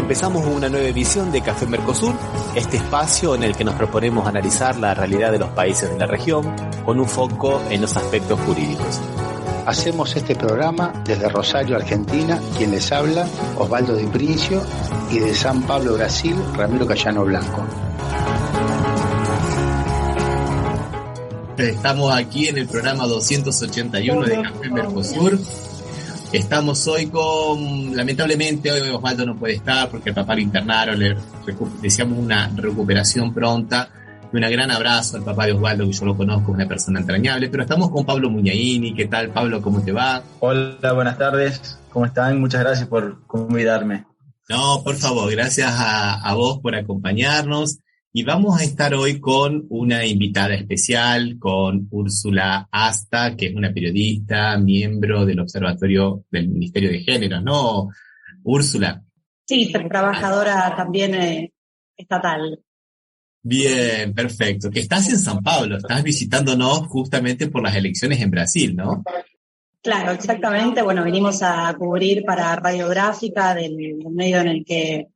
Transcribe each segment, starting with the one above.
Empezamos una nueva edición de Café Mercosur, este espacio en el que nos proponemos analizar la realidad de los países de la región con un foco en los aspectos jurídicos. Hacemos este programa desde Rosario, Argentina, quien les habla, Osvaldo Di Princio, y de San Pablo, Brasil, Ramiro Cayano Blanco. Estamos aquí en el programa 281 de Café Mercosur. Estamos hoy lamentablemente hoy Osvaldo no puede estar porque el papá lo internaron, le deseamos una recuperación pronta y un gran abrazo al papá de Osvaldo, que yo lo conozco, una persona entrañable, pero estamos con Pablo Muñaini. ¿Qué tal, Pablo? ¿Cómo te va? Hola, buenas tardes, ¿cómo están? Muchas gracias por convidarme. No, por favor, gracias a vos por acompañarnos. Y vamos a estar hoy con una invitada especial, con Úrsula Asta, que es una periodista, miembro del Observatorio del Ministerio de Género, ¿no, Úrsula? Sí, trabajadora también estatal. Bien, perfecto. Que estás en San Pablo, estás visitándonos justamente por las elecciones en Brasil, ¿no? Claro, exactamente. Bueno, venimos a cubrir para Radiográfica, del medio en el que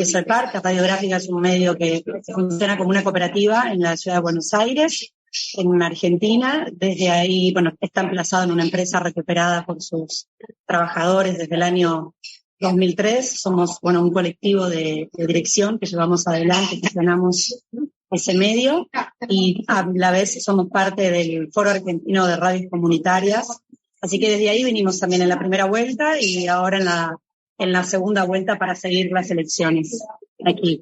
soy parte. Radiográfica es un medio que funciona como una cooperativa en la ciudad de Buenos Aires, en Argentina. Desde ahí, bueno, está emplazado en una empresa recuperada por sus trabajadores desde el año 2003. Somos, bueno, un colectivo de dirección que llevamos adelante, gestionamos ese medio y a la vez somos parte del Foro Argentino de Radios Comunitarias. Así que desde ahí vinimos también en la primera vuelta y ahora en la segunda vuelta para seguir las elecciones aquí.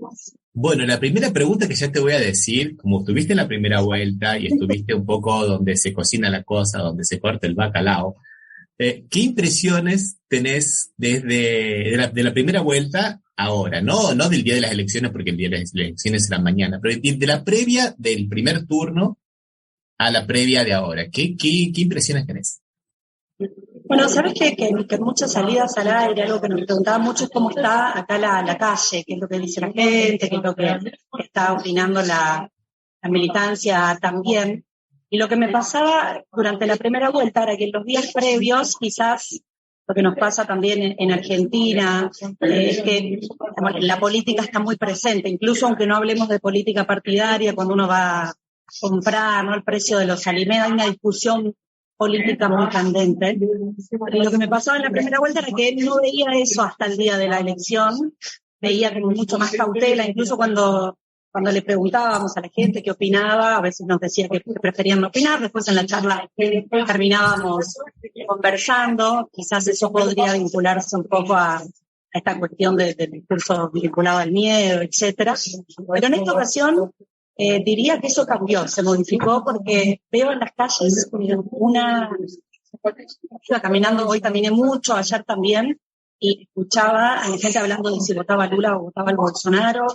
Bueno, la primera pregunta que ya te voy a decir, como estuviste en la primera vuelta y estuviste un poco donde se cocina la cosa, donde se corta el bacalao, ¿qué impresiones tenés de la primera vuelta ahora? No del día de las elecciones, porque el día de las elecciones será mañana, pero de la previa del primer turno a la previa de ahora. ¿Qué impresiones tenés? Bueno, sabes que muchas salidas al aire, algo que nos preguntaba mucho es cómo está acá la calle, qué es lo que dice la gente, qué es lo que está opinando la militancia también. Y lo que me pasaba durante la primera vuelta era que en los días previos, quizás lo que nos pasa también en Argentina, es que la política está muy presente, incluso aunque no hablemos de política partidaria, cuando uno va a comprar, ¿no?, el precio de los alimentos, hay una discusión política muy candente. Y lo que me pasaba en la primera vuelta era que no veía eso hasta el día de la elección, veía como mucho más cautela, incluso cuando le preguntábamos a la gente qué opinaba, a veces nos decía que preferían no opinar, después en la charla terminábamos conversando, quizás eso podría vincularse un poco a esta cuestión del discurso vinculado al miedo, etcétera. Pero en esta ocasión diría que eso cambió, se modificó porque veo en las calles iba caminando, hoy caminé mucho, ayer también, y escuchaba a la gente hablando de si votaba Lula o votaba el Bolsonaro,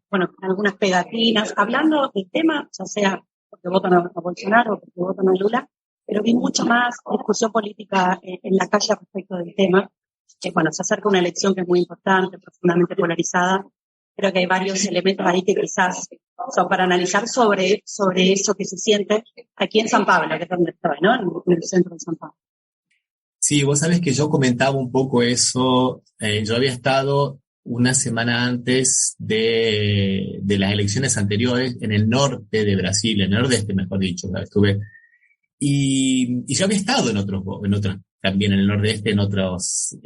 bueno, con algunas pegatinas, hablando del tema, ya sea porque votan a Bolsonaro o porque votan a Lula, pero vi mucha más discusión política en la calle respecto del tema. Bueno, se acerca una elección que es muy importante, profundamente polarizada. Creo que hay varios elementos ahí que quizás son para analizar sobre eso que se siente aquí en San Pablo, que es donde estoy, ¿no? En el centro de San Pablo. Sí, vos sabés que yo comentaba un poco eso. Yo había estado una semana antes de las elecciones anteriores en el norte de Brasil, en el nordeste, mejor dicho, estuve. Y yo había estado en otros también en el nordeste, en otros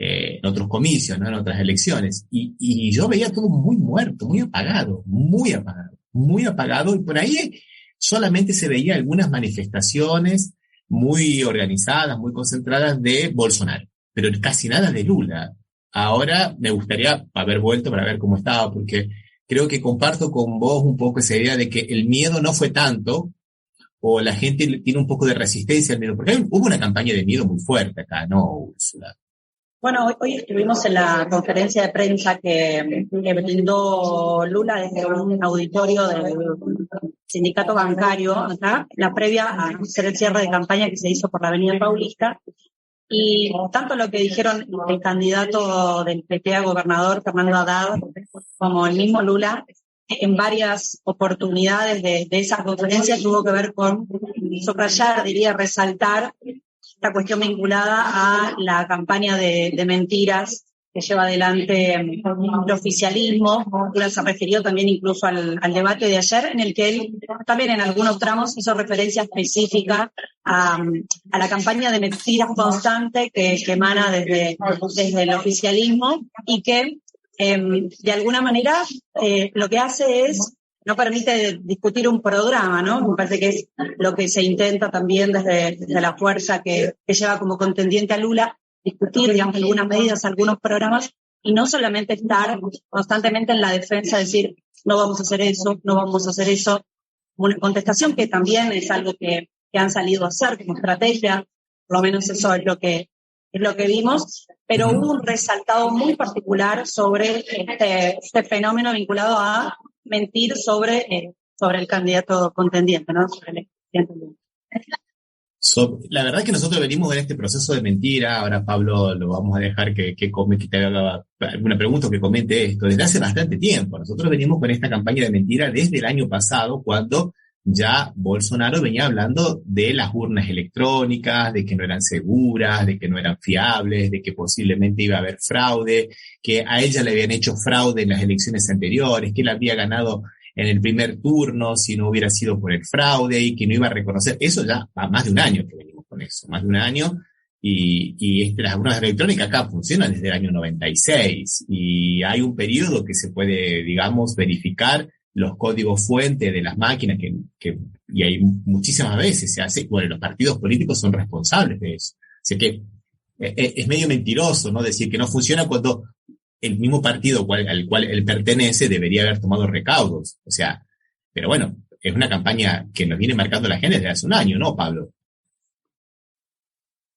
comicios, ¿no?, en otras elecciones. Y yo veía todo muy muerto, muy apagado, y por ahí solamente se veía algunas manifestaciones muy organizadas, muy concentradas de Bolsonaro, pero casi nada de Lula. Ahora me gustaría haber vuelto para ver cómo estaba, porque creo que comparto con vos un poco esa idea de que el miedo no fue tanto, o la gente tiene un poco de resistencia al miedo, porque hubo una campaña de miedo muy fuerte acá, ¿no, Úrsula? Bueno, hoy estuvimos en la conferencia de prensa que brindó Lula desde un auditorio del sindicato bancario acá, la previa a hacer el cierre de campaña que se hizo por la Avenida Paulista. Y tanto lo que dijeron el candidato del PP a gobernador, Fernando Haddad, como el mismo Lula, en varias oportunidades de esa conferencia tuvo que ver con subrayar, diría, resaltar esta cuestión vinculada a la campaña de mentiras lleva adelante el oficialismo. Lula se refirió también incluso al debate de ayer, en el que él también en algunos tramos hizo referencia específica a la campaña de mentiras constante que emana desde el oficialismo y que de alguna manera lo que hace es no permite discutir un programa, ¿no? Me parece que es lo que se intenta también desde la fuerza que lleva como contendiente a Lula, discutir, digamos, algunas medidas, algunos programas, y no solamente estar constantemente en la defensa, decir, no vamos a hacer eso, no vamos a hacer eso. Una contestación que también es algo que han salido a hacer como estrategia, por lo menos eso es lo que vimos, pero hubo un resaltado muy particular sobre este fenómeno vinculado a mentir sobre el candidato contendiente, ¿no? Sobre el contendiente. La verdad que nosotros venimos en este proceso de mentira. Ahora Pablo lo vamos a dejar que te haga alguna pregunta o que comente esto. Desde hace bastante tiempo. Nosotros venimos con esta campaña de mentira desde el año pasado, cuando ya Bolsonaro venía hablando de las urnas electrónicas, de que no eran seguras, de que no eran fiables, de que posiblemente iba a haber fraude, que a ella le habían hecho fraude en las elecciones anteriores, que él había ganado en el primer turno si no hubiera sido por el fraude y que no iba a reconocer. Eso ya va más de un año que venimos con eso, más de un año. Y las urnas electrónicas acá funcionan desde el año 96 y hay un periodo que se puede, digamos, verificar los códigos fuente de las máquinas y hay muchísimas veces se hace, bueno, los partidos políticos son responsables de eso. Así que es medio mentiroso, ¿no? Decir que no funciona cuando el mismo partido al cual él pertenece debería haber tomado recaudos. O sea, pero bueno, es una campaña que nos viene marcando la agenda desde hace un año, ¿no, Pablo?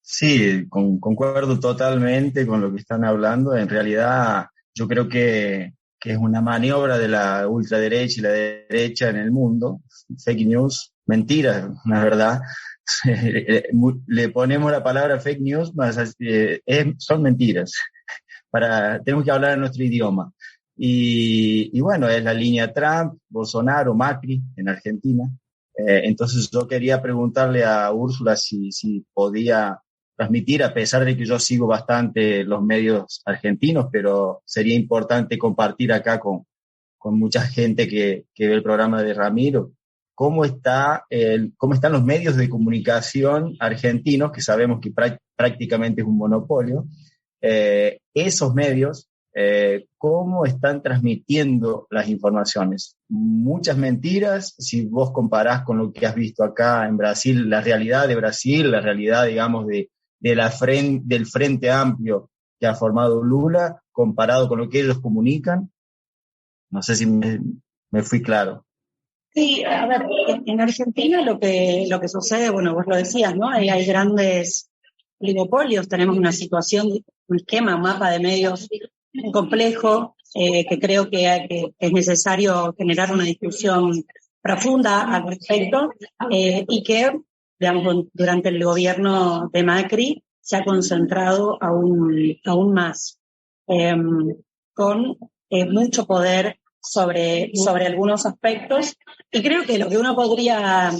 Sí, concuerdo totalmente con lo que están hablando. En realidad, yo creo que es una maniobra de la ultraderecha y la derecha en el mundo. Fake news, mentiras, la verdad. Le ponemos la palabra fake news, son mentiras. Tenemos que hablar en nuestro idioma. Y bueno, es la línea Trump, Bolsonaro, Macri en Argentina. Entonces yo quería preguntarle a Úrsula si podía transmitir, a pesar de que yo sigo bastante los medios argentinos, pero sería importante compartir acá con mucha gente que ve el programa de Ramiro, cómo están los medios de comunicación argentinos, que sabemos que prácticamente es un monopolio. Esos medios, cómo están transmitiendo las informaciones. Muchas mentiras, si vos comparás con lo que has visto acá en Brasil, la realidad de Brasil, la realidad, digamos, del Frente Amplio que ha formado Lula, comparado con lo que ellos comunican. No sé si me fui claro. Sí, a ver, en Argentina lo que sucede, bueno, vos lo decías, ¿no? Hay grandes oligopolios, tenemos una situación, un esquema, un mapa de medios complejo, que creo que es necesario generar una discusión profunda al respecto, y que, digamos, durante el gobierno de Macri se ha concentrado aún más, con mucho poder sobre algunos aspectos, y creo que lo que una podría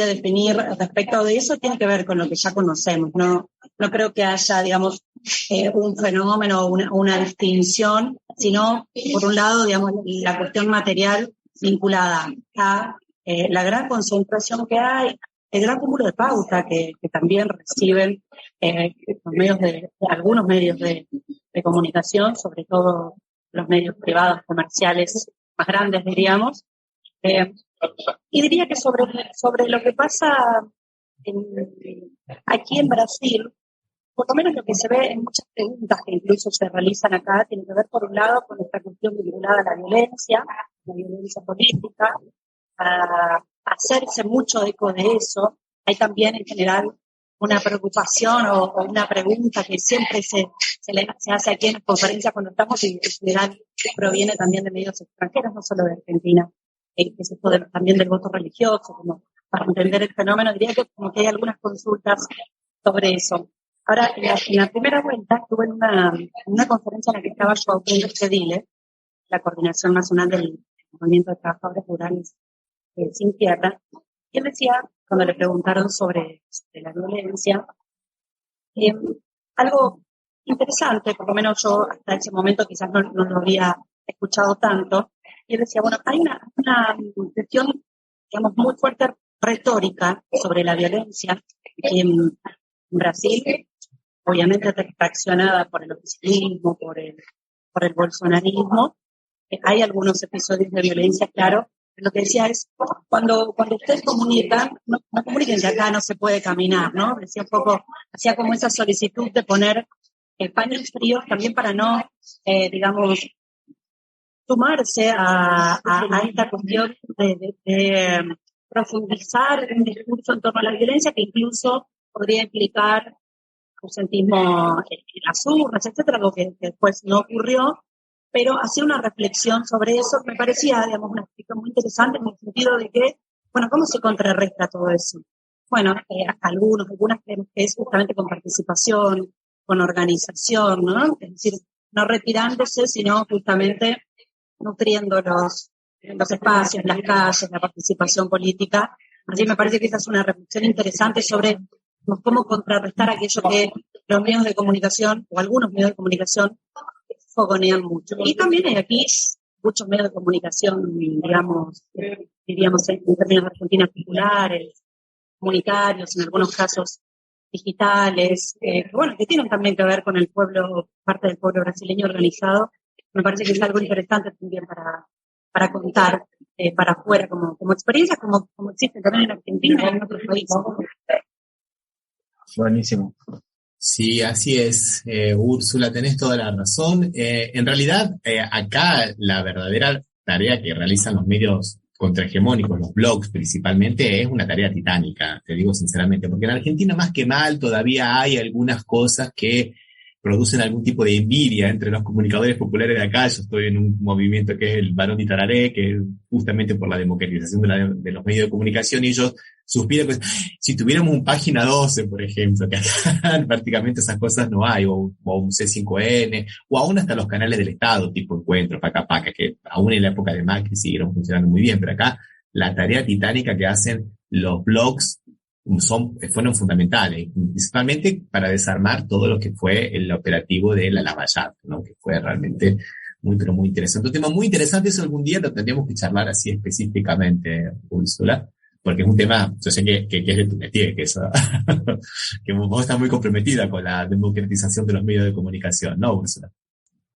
definir respecto de eso tiene que ver con lo que ya conocemos. No creo que haya, digamos, un fenómeno, una distinción, sino, por un lado, digamos, la cuestión material vinculada a la gran concentración que hay, el gran cúmulo de pauta que también reciben algunos medios de comunicación, sobre todo los medios privados comerciales más grandes, diríamos. Y diría que sobre lo que pasa aquí en Brasil, por lo menos lo que se ve en muchas preguntas que incluso se realizan acá, tiene que ver por un lado con esta cuestión vinculada a la violencia política, a hacerse mucho eco de eso. Hay también en general una preocupación o una pregunta que siempre se hace aquí en las conferencias cuando estamos, y en general proviene también de medios extranjeros, no solo de Argentina, que es esto también del voto religioso, como para entender el fenómeno. Diría que como que hay algunas consultas sobre eso. Ahora, en la primera vuelta estuve en una conferencia en la que estaba Joao Pedro Cedile, la Coordinación Nacional del Movimiento de Trabajadores Rurales Sin Tierra, y él decía, cuando le preguntaron sobre la violencia, algo interesante, por lo menos yo hasta ese momento quizás no lo había escuchado tanto, y él decía, bueno, hay una cuestión, digamos, muy fuerte retórica sobre la violencia en Brasil, obviamente traccionada por el oficialismo, por el bolsonarismo. Hay algunos episodios de violencia, claro. Lo que decía es, cuando ustedes comunican, no comuniquen que acá no se puede caminar, ¿no? Decía un poco, hacía como esa solicitud de poner paños fríos también para no, digamos, sumarse a esta cuestión de profundizar un discurso en torno a la violencia que incluso podría implicar ausentismo en las urnas, etcétera, algo que después no ocurrió, pero hacía una reflexión sobre eso que me parecía, digamos, una explicación muy interesante en el sentido de que, bueno, ¿cómo se contrarresta todo eso? Bueno, algunas creemos que es justamente con participación, con organización, ¿no? Es decir, no retirándose, sino justamente nutriendo los espacios, las calles, la participación política. Así me parece que esa es una reflexión interesante sobre cómo contrarrestar aquello que los medios de comunicación, o algunos medios de comunicación, fogonean mucho. Y también hay aquí muchos medios de comunicación, digamos, diríamos en términos de Argentina, populares, comunitarios, en algunos casos digitales, que tienen también que ver con el pueblo, parte del pueblo brasileño organizado. Me parece que es algo interesante también para contar para afuera como experiencia, como existe también en Argentina y en otros países. Buenísimo. Sí, así es, Úrsula, tenés toda la razón. En realidad, acá la verdadera tarea que realizan los medios contrahegemónicos, los blogs principalmente, es una tarea titánica, te digo sinceramente, porque en Argentina más que mal todavía hay algunas cosas que producen algún tipo de envidia entre los comunicadores populares de acá. Yo estoy en un movimiento que es el Barón de Itararé, que es justamente por la democratización de los medios de comunicación, y ellos suspiran, pues, si tuviéramos un Página 12, por ejemplo, que acá prácticamente esas cosas no hay, o un C5N, o aún hasta los canales del Estado, tipo Encuentro, Paca Paca, que aún en la época de Macri siguieron funcionando muy bien, pero acá la tarea titánica que hacen los blogs fueron fundamentales, principalmente para desarmar todo lo que fue el operativo de la Lavallato, ¿no? Que fue realmente muy, pero muy interesante. Un tema muy interesante, eso algún día lo tendríamos que charlar así específicamente, Úrsula, porque es un tema, yo sé que es de tu métier, que eso, que vos estás muy comprometida con la democratización de los medios de comunicación, ¿no, Úrsula?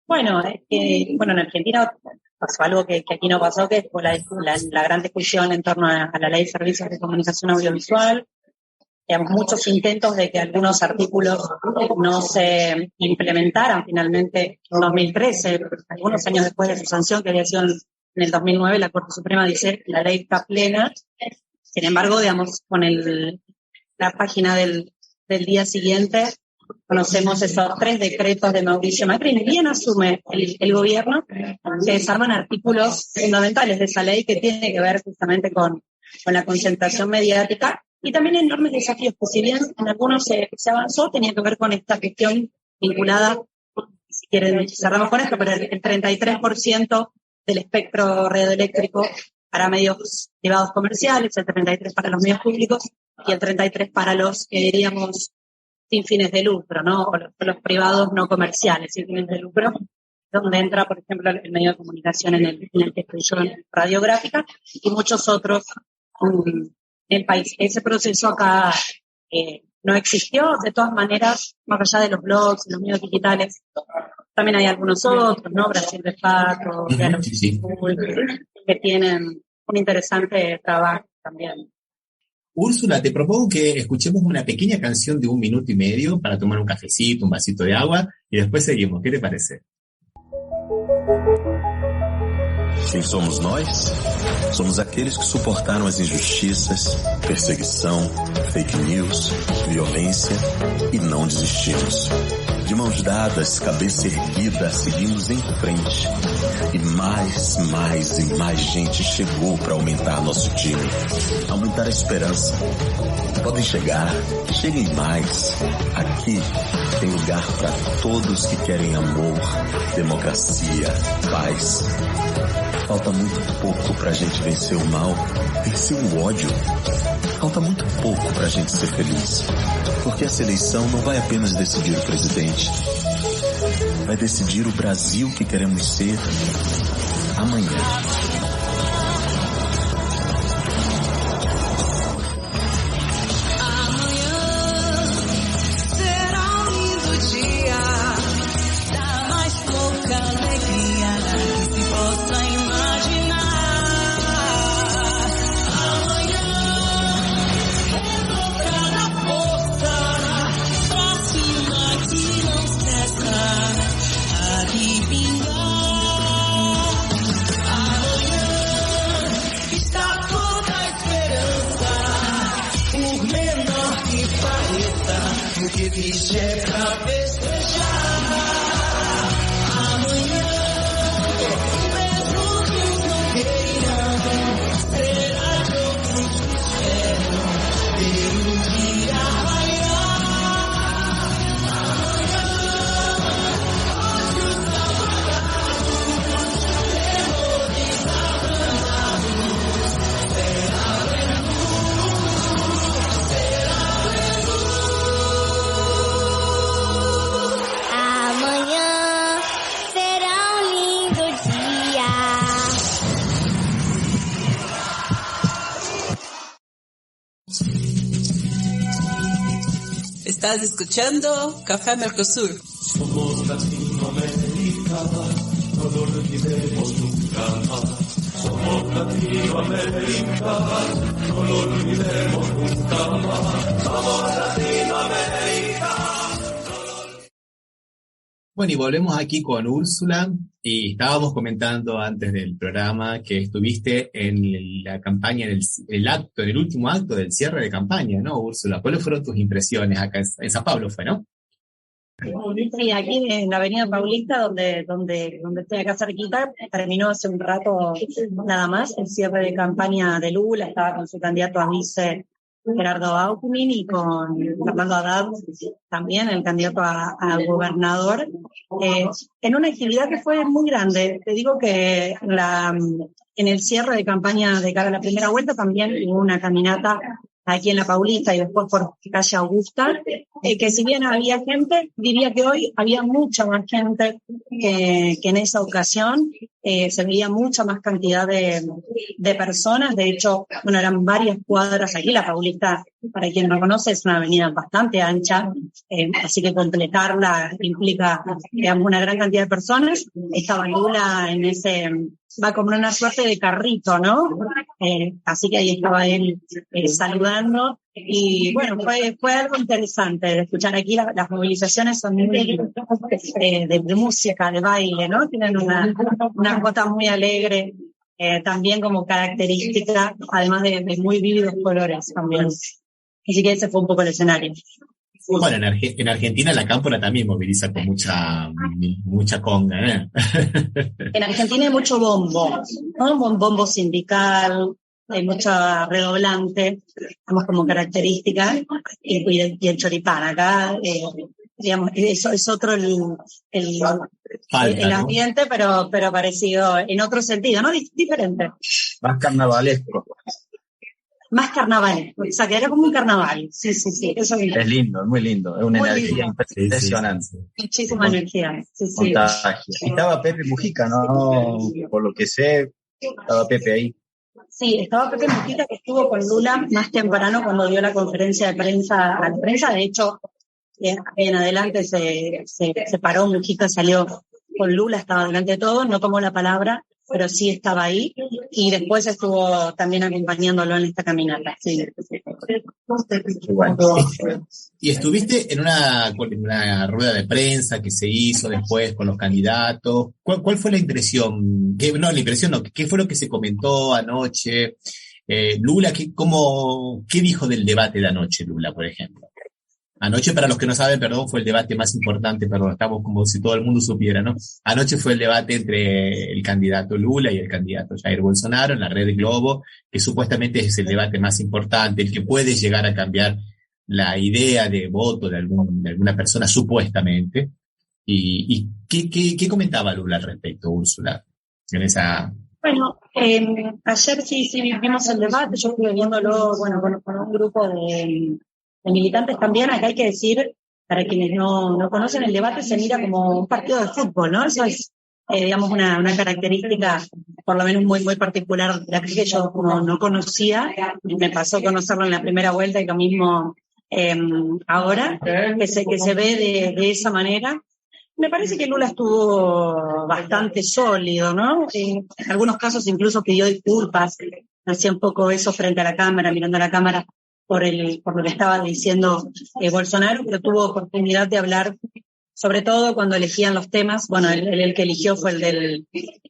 Bueno, en Argentina pasó algo que aquí no pasó, que fue la gran discusión en torno a la Ley de Servicios de Comunicación Audiovisual. Digamos, muchos intentos de que algunos artículos no se implementaran finalmente en 2013, algunos años después de su sanción, que había sido en el 2009, la Corte Suprema dice que la ley está plena. Sin embargo, digamos, con la página del día siguiente, conocemos esos 3 decretos de Mauricio Macri, y bien asume el gobierno, que desarman artículos fundamentales de esa ley que tiene que ver justamente con la concentración mediática, y también enormes desafíos, que si bien en algunos se avanzó, tenía que ver con esta cuestión vinculada, si quieren cerramos con esto, pero el 33% del espectro radioeléctrico para medios privados comerciales, el 33% para los medios públicos, y el 33% para los que diríamos sin fines de lucro, ¿no? O los privados no comerciales, sin fines de lucro, donde entra, por ejemplo, el medio de comunicación en el que estoy yo, en Radiográfica, y muchos otros en el país. Ese proceso acá no existió. De todas maneras, más allá de los blogs y los medios digitales, también hay algunos otros, ¿no? Brasil de Fato, que tienen un interesante trabajo también. Úrsula, te propongo que escuchemos una pequeña canción de 1 minuto y medio para tomar un cafecito, un vasito de agua, y después seguimos. ¿Qué te parece? Quem somos nós? Somos aqueles que suportaram as injustiças, perseguição, fake news, violência e não desistimos. De mãos dadas, cabeça erguida, seguimos em frente. E mais gente chegou para aumentar nosso time, aumentar a esperança. Podem chegar, cheguem mais. Aqui tem lugar para todos que querem amor, democracia, paz. Falta muito pouco pra gente vencer o mal, vencer o ódio. Falta muito pouco para a gente ser feliz. Porque essa eleição não vai apenas decidir o presidente. Vai decidir o Brasil que queremos ser amanhã. Estás escuchando Café Mercosur. Somos Latinoamérica, no lo olvidemos nunca más. Somos Latinoamérica, no lo olvidemos nunca más. Somos Latinoamérica. Bueno, y volvemos aquí con Úrsula, y estábamos comentando antes del programa que estuviste en la campaña, en el último acto del cierre de campaña, ¿no, Úrsula? ¿Cuáles fueron tus impresiones acá en San Pablo fue, no? Sí, aquí en la Avenida Paulista, donde estoy acá cerquita, terminó hace un rato nada más el cierre de campaña de Lula. Estaba con su candidato a vice Gerardo Alckmin y con Fernando Haddad también, el candidato a gobernador, en una actividad que fue muy grande. Te digo que en el cierre de campaña de cara a la primera vuelta también hubo una caminata aquí en la Paulista y después por calle Augusta, que si bien había gente, diría que hoy había mucha más gente que en esa ocasión. Se veía mucha más cantidad de personas. De hecho, bueno, eran varias cuadras aquí. La Paulista, para quien no conoce, es una avenida bastante ancha, así que completarla implica, digamos, una gran cantidad de personas. Estaba Lula va como una suerte de carrito, ¿no? Así que ahí estaba él saludando. Y bueno, fue algo interesante de escuchar aquí. Las movilizaciones son muy de música, de baile, ¿no? Tienen una cuota muy alegre, también como característica, además de muy vívidos colores también. Así que ese fue un poco el escenario. Bueno, en Argentina la cámpora también moviliza con mucha conga, ¿eh? En Argentina hay mucho bombo, ¿no? Bombo sindical, hay mucha redoblante, digamos, como característica, y el choripán. Acá, digamos, eso es otro el ambiente, ¿no? pero parecido en otro sentido, ¿no? Diferente. Más carnavalesco. Más carnaval, o sea, que era como un carnaval. Sí, eso es lindo, es muy lindo, es una energía impresionante. Muchísima energía, sí. Estaba Pepe Mujica, ¿no? Por lo que sé, estaba Pepe ahí. Sí, estaba Pepe Mujica, que estuvo con Lula más temprano cuando dio la conferencia de prensa a la prensa. De hecho, en adelante se paró Mujica, salió con Lula, estaba delante de todos, no tomó la palabra, pero sí estaba ahí, y después estuvo también acompañándolo en esta caminata. Sí. Y estuviste en una rueda de prensa que se hizo después con los candidatos. ¿Cuál fue la impresión? ¿Qué fue lo que se comentó anoche? Lula, ¿qué dijo del debate de anoche, Lula, por ejemplo? Anoche, para los que no saben, fue el debate más importante, estamos como si todo el mundo supiera, ¿no? Anoche fue el debate entre el candidato Lula y el candidato Jair Bolsonaro en la red Globo, que supuestamente es el debate más importante, el que puede llegar a cambiar la idea de voto de alguna persona, supuestamente. ¿Y qué comentaba Lula al respecto, Úrsula, en esa... Bueno, Ayer sí vimos el debate, yo estuve viéndolo, con un grupo de militantes también. Acá hay que decir, para quienes no conocen, el debate se mira como un partido de fútbol, ¿no? Eso es, digamos, una característica, por lo menos muy particular, de la que yo no conocía. Me pasó a conocerlo en la primera vuelta y lo mismo ahora, que se ve de esa manera. Me parece que Lula estuvo bastante sólido, ¿no? En algunos casos incluso pidió disculpas, hacía un poco eso frente a la cámara, mirando a la cámara por lo que estaba diciendo Bolsonaro, pero tuvo oportunidad de hablar, sobre todo cuando elegían los temas. Bueno, el que eligió fue el del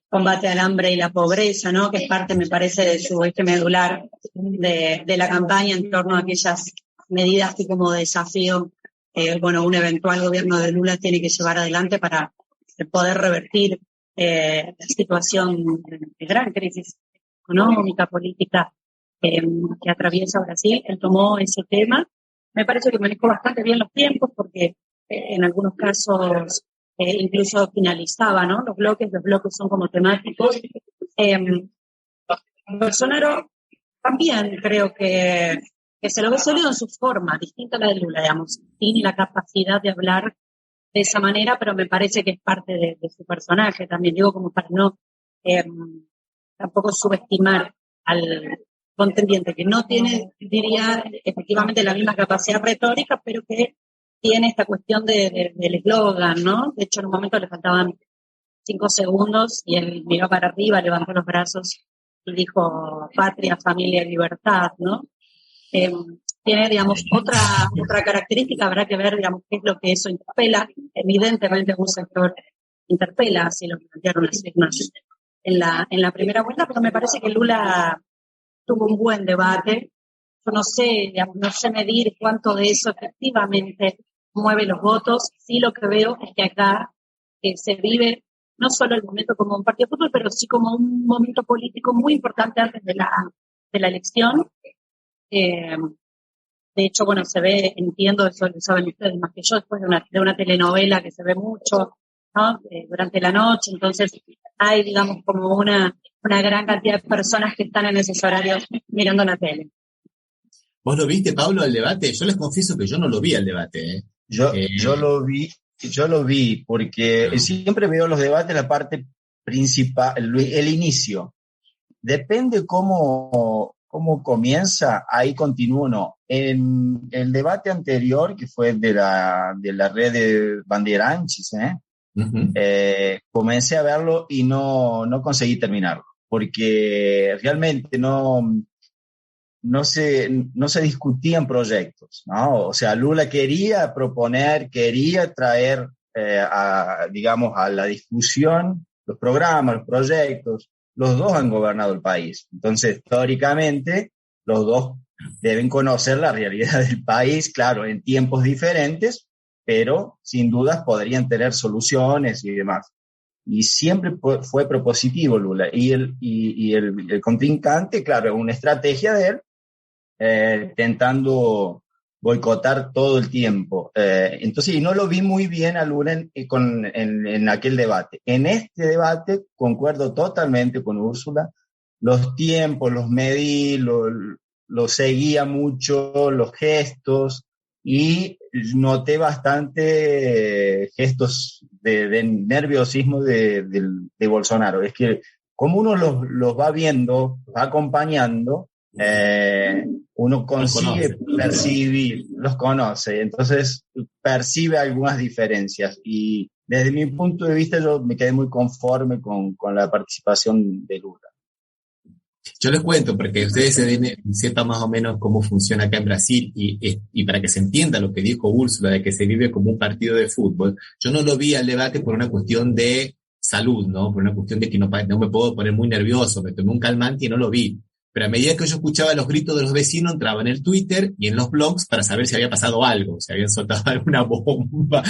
combate al hambre y la pobreza, ¿no? Que es parte, me parece, de su eje medular de la campaña en torno a aquellas medidas que como desafío un eventual gobierno de Lula tiene que llevar adelante para poder revertir la situación de gran crisis económica, política que atraviesa Brasil. Él tomó ese tema. Me parece que manejó bastante bien los tiempos porque en algunos casos incluso finalizaba, ¿no? Los bloques son como temáticos. Bolsonaro también creo que se lo ve sólido en su forma, distinta a la de Lula, digamos. Tiene la capacidad de hablar de esa manera, pero me parece que es parte de su personaje también. Digo, como para no tampoco subestimar al contendiente, que no tiene, diría, efectivamente la misma capacidad retórica, pero que tiene esta cuestión del eslogan, ¿no? De hecho, en un momento le faltaban 5 segundos y él miró para arriba, levantó los brazos y dijo patria, familia y libertad, ¿no? Tiene, digamos, otra característica. Habrá que ver, digamos, qué es lo que eso interpela. Evidentemente un sector interpela, así lo plantearon las firmas en la primera vuelta, pero me parece que Lula tuvo un buen debate. Yo no sé medir cuánto de eso efectivamente mueve los votos. Sí, lo que veo es que acá se vive no solo el momento como un partido de fútbol, pero sí como un momento político muy importante antes de la elección. De hecho, se ve, entiendo, eso lo saben ustedes más que yo, después de una telenovela que se ve mucho, ¿no? Durante la noche. Entonces hay, digamos, como una gran cantidad de personas que están en esos horarios mirando la tele. ¿Vos lo viste, Pablo, el debate? Yo les confieso que yo no lo vi al debate, ¿eh? Yo lo vi porque siempre veo los debates, la parte principal, el inicio. Depende cómo comienza, ahí continúo o no. En el debate anterior, que fue de la red de Bandeirantes, comencé a verlo y no conseguí terminarlo, porque realmente no se discutían proyectos, ¿no? O sea, Lula quería traer a la discusión los programas, los proyectos. Los dos han gobernado el país. Entonces, teóricamente, los dos deben conocer la realidad del país, claro, en tiempos diferentes, pero sin dudas podrían tener soluciones y demás. Y siempre fue propositivo Lula. Y el contrincante, claro, una estrategia de él, intentando boicotar todo el tiempo. Entonces, no lo vi muy bien a Lula en aquel debate. En este debate concuerdo totalmente con Úrsula. Los tiempos, los medí, lo seguía mucho, los gestos, y noté bastante gestos de nerviosismo de Bolsonaro. Es que como uno los va viendo, va acompañando, uno consigue percibir, los conoce, entonces percibe algunas diferencias, y desde mi punto de vista yo me quedé muy conforme con la participación de Lula. Yo les cuento, porque ustedes sepan más o menos cómo funciona acá en Brasil, y para que se entienda lo que dijo Úrsula, de que se vive como un partido de fútbol. Yo no lo vi al debate por una cuestión de salud, ¿no? Por una cuestión de que no me puedo poner muy nervioso, me tomé un calmante y no lo vi. Pero a medida que yo escuchaba los gritos de los vecinos, entraba en el Twitter y en los blogs para saber si había pasado algo, si habían soltado alguna bomba,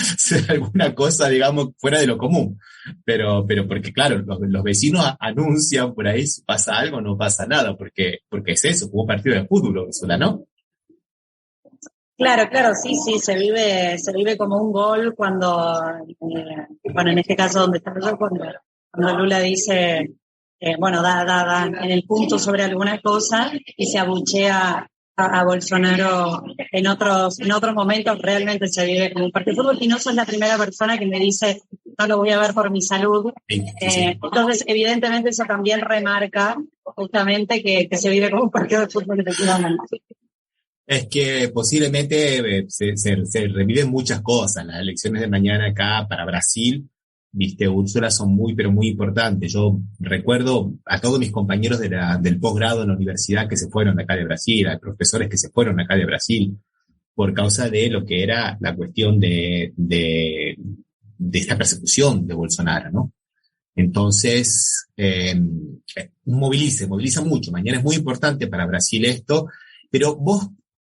alguna cosa, digamos, fuera de lo común. Pero porque, claro, los vecinos anuncian por ahí si pasa algo, no pasa nada, porque es eso, como un partido de fútbol, Úrsula, ¿no? Claro, sí, se vive como un gol cuando, en este caso donde está yo, cuando Lula dice da en el punto sobre alguna cosa y se abuchea a Bolsonaro en otros momentos. Realmente se vive como un partido de fútbol, y no sos la primera persona que me dice no lo voy a ver por mi salud. Entonces, evidentemente eso también remarca justamente que se vive como un partido de fútbol, efectivamente. Es que posiblemente se reviven muchas cosas. Las elecciones de mañana acá para Brasil, viste, Úrsula, son muy, pero muy importantes. Yo recuerdo a todos mis compañeros del posgrado en la universidad que se fueron de acá de Brasil, a profesores que se fueron acá de Brasil, por causa de lo que era la cuestión de esta persecución de Bolsonaro, ¿no? Entonces, moviliza mucho. Mañana es muy importante para Brasil esto, pero vos,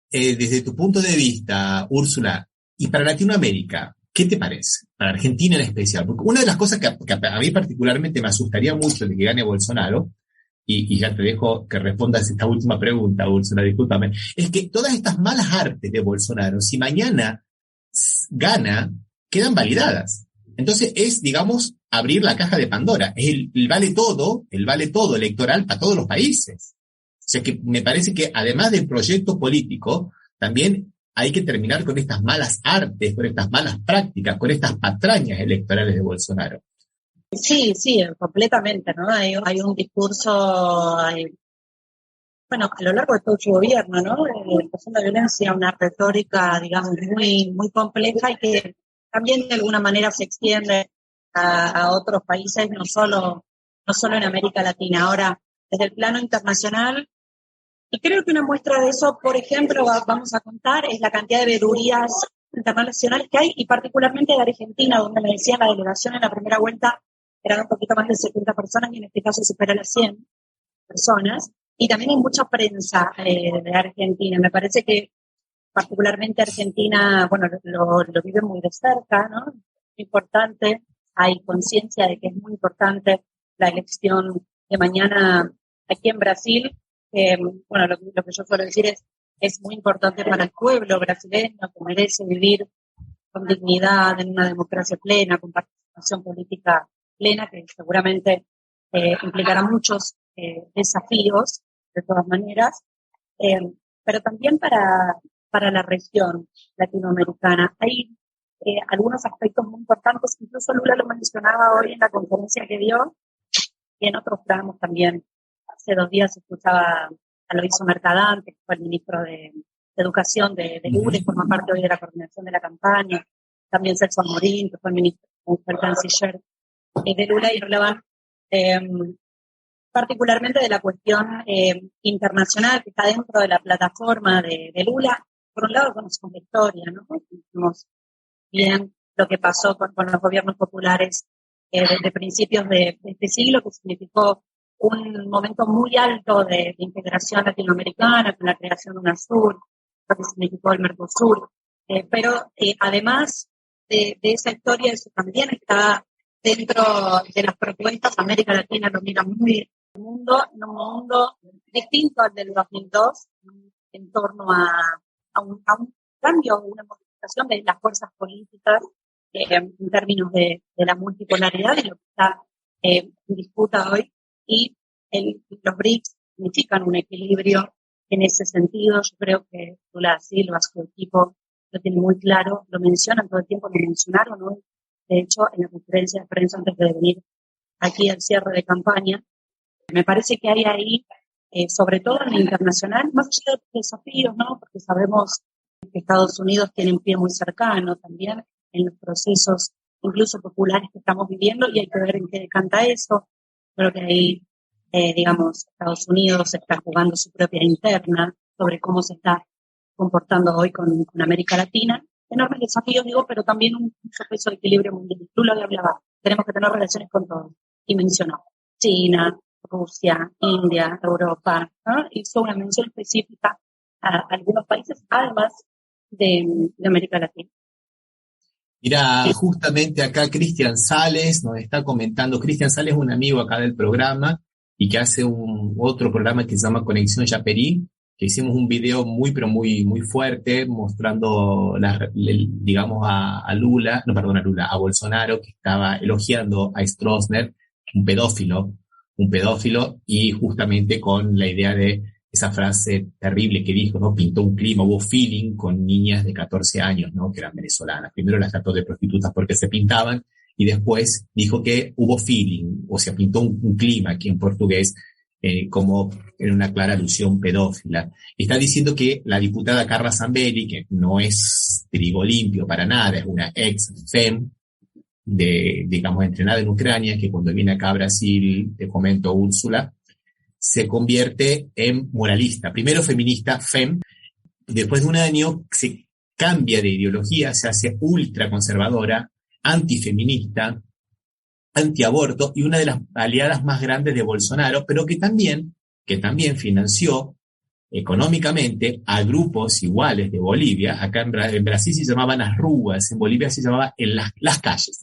desde tu punto de vista, Úrsula, y para Latinoamérica, ¿qué te parece? Para Argentina en especial. Porque una de las cosas que a mí particularmente me asustaría mucho de que gane Bolsonaro, y ya te dejo que respondas esta última pregunta, Úrsula, discúlpame, es que todas estas malas artes de Bolsonaro, si mañana gana, quedan validadas. Entonces es, digamos, abrir la caja de Pandora. Es el vale todo electoral para todos los países. O sea que me parece que además del proyecto político, también hay que terminar con estas malas artes, con estas malas prácticas, con estas patrañas electorales de Bolsonaro. Sí, completamente, ¿no? Hay un discurso, a lo largo de todo su gobierno, ¿no? La violencia, una retórica, digamos, muy, muy compleja, y que también de alguna manera se extiende a otros países, no solo en América Latina. Ahora, desde el plano internacional, y creo que una muestra de eso, por ejemplo, vamos a contar, es la cantidad de veedurías internacionales que hay, y particularmente de Argentina, donde me decían la delegación en la primera vuelta eran un poquito más de 70 personas, y en este caso supera las 100 personas. Y también hay mucha prensa de Argentina. Me parece que particularmente Argentina, lo vive muy de cerca, ¿no? Es importante, hay conciencia de que es muy importante la elección de mañana aquí en Brasil. Lo que yo suelo decir es muy importante para el pueblo brasileño, que merece vivir con dignidad en una democracia plena, con participación política plena, que seguramente implicará muchos desafíos, de todas maneras, pero también para la región latinoamericana. Hay algunos aspectos muy importantes, incluso Lula lo mencionaba hoy en la conferencia que dio, y en otros tramos también. Hace 2 días escuchaba a Loiso Mercadante, que fue el ministro de Educación de Lula, y forma parte hoy de la coordinación de la campaña. También Celso Amorín, que fue el canciller de Lula, y hablaban particularmente de la cuestión internacional que está dentro de la plataforma de Lula. Por un lado conocemos la historia, ¿no? Conocemos bien lo que pasó con los gobiernos populares desde principios de este siglo, que significó un momento muy alto de integración latinoamericana, con la creación de UNASUR, lo que significó el Mercosur. Pero además de esa historia, eso también está dentro de las propuestas. América Latina lo mira muy en un mundo distinto al del 2002, en torno a un cambio, una modificación de las fuerzas políticas en términos de la multipolaridad, y lo que está en disputa hoy. Y los BRICS significan un equilibrio en ese sentido. Yo creo que Lula Silva, su equipo, lo tiene muy claro, lo mencionan todo el tiempo, lo mencionaron hoy, de hecho, en la conferencia de prensa antes de venir aquí al cierre de campaña. Me parece que hay ahí, sobre todo en lo internacional, más allá de los desafíos, ¿no? Porque sabemos que Estados Unidos tiene un pie muy cercano también en los procesos, incluso populares, que estamos viviendo, y hay que ver en qué decanta eso. Creo que ahí, Estados Unidos está jugando su propia interna sobre cómo se está comportando hoy con América Latina. Enormes desafíos, pero también un proceso de equilibrio mundial. Tú lo hablabas, tenemos que tener relaciones con todos. Y mencionó China, Rusia, India, Europa, ¿no? Hizo una mención específica a algunos países, además de América Latina. Mira, justamente acá Cristian Sales nos está comentando. Cristian Sales es un amigo acá del programa y que hace otro programa que se llama Conexión Yaperí, que hicimos un video muy, pero muy, muy fuerte mostrando, a Bolsonaro, que estaba elogiando a Stroessner, un pedófilo, un pedófilo, y justamente con la idea de esa frase terrible que dijo, ¿no? Pintó un clima, hubo feeling con niñas de 14 años, ¿no? Que eran venezolanas. Primero las trató de prostitutas porque se pintaban, y después dijo que hubo feeling, o sea, pintó un clima aquí en portugués, como en una clara alusión pedófila. Está diciendo que la diputada Carla Zambelli, que no es trigo limpio para nada, es una ex-FEM, digamos, entrenada en Ucrania, que cuando viene acá a Brasil, te comento, Úrsula, se convierte en moralista. Primero feminista, FEM, después de un año se cambia de ideología, se hace ultraconservadora, antifeminista, antiaborto, y una de las aliadas más grandes de Bolsonaro, pero que también financió económicamente a grupos iguales de Bolivia. Acá en Brasil se llamaban las ruas, en Bolivia se llamaba las calles,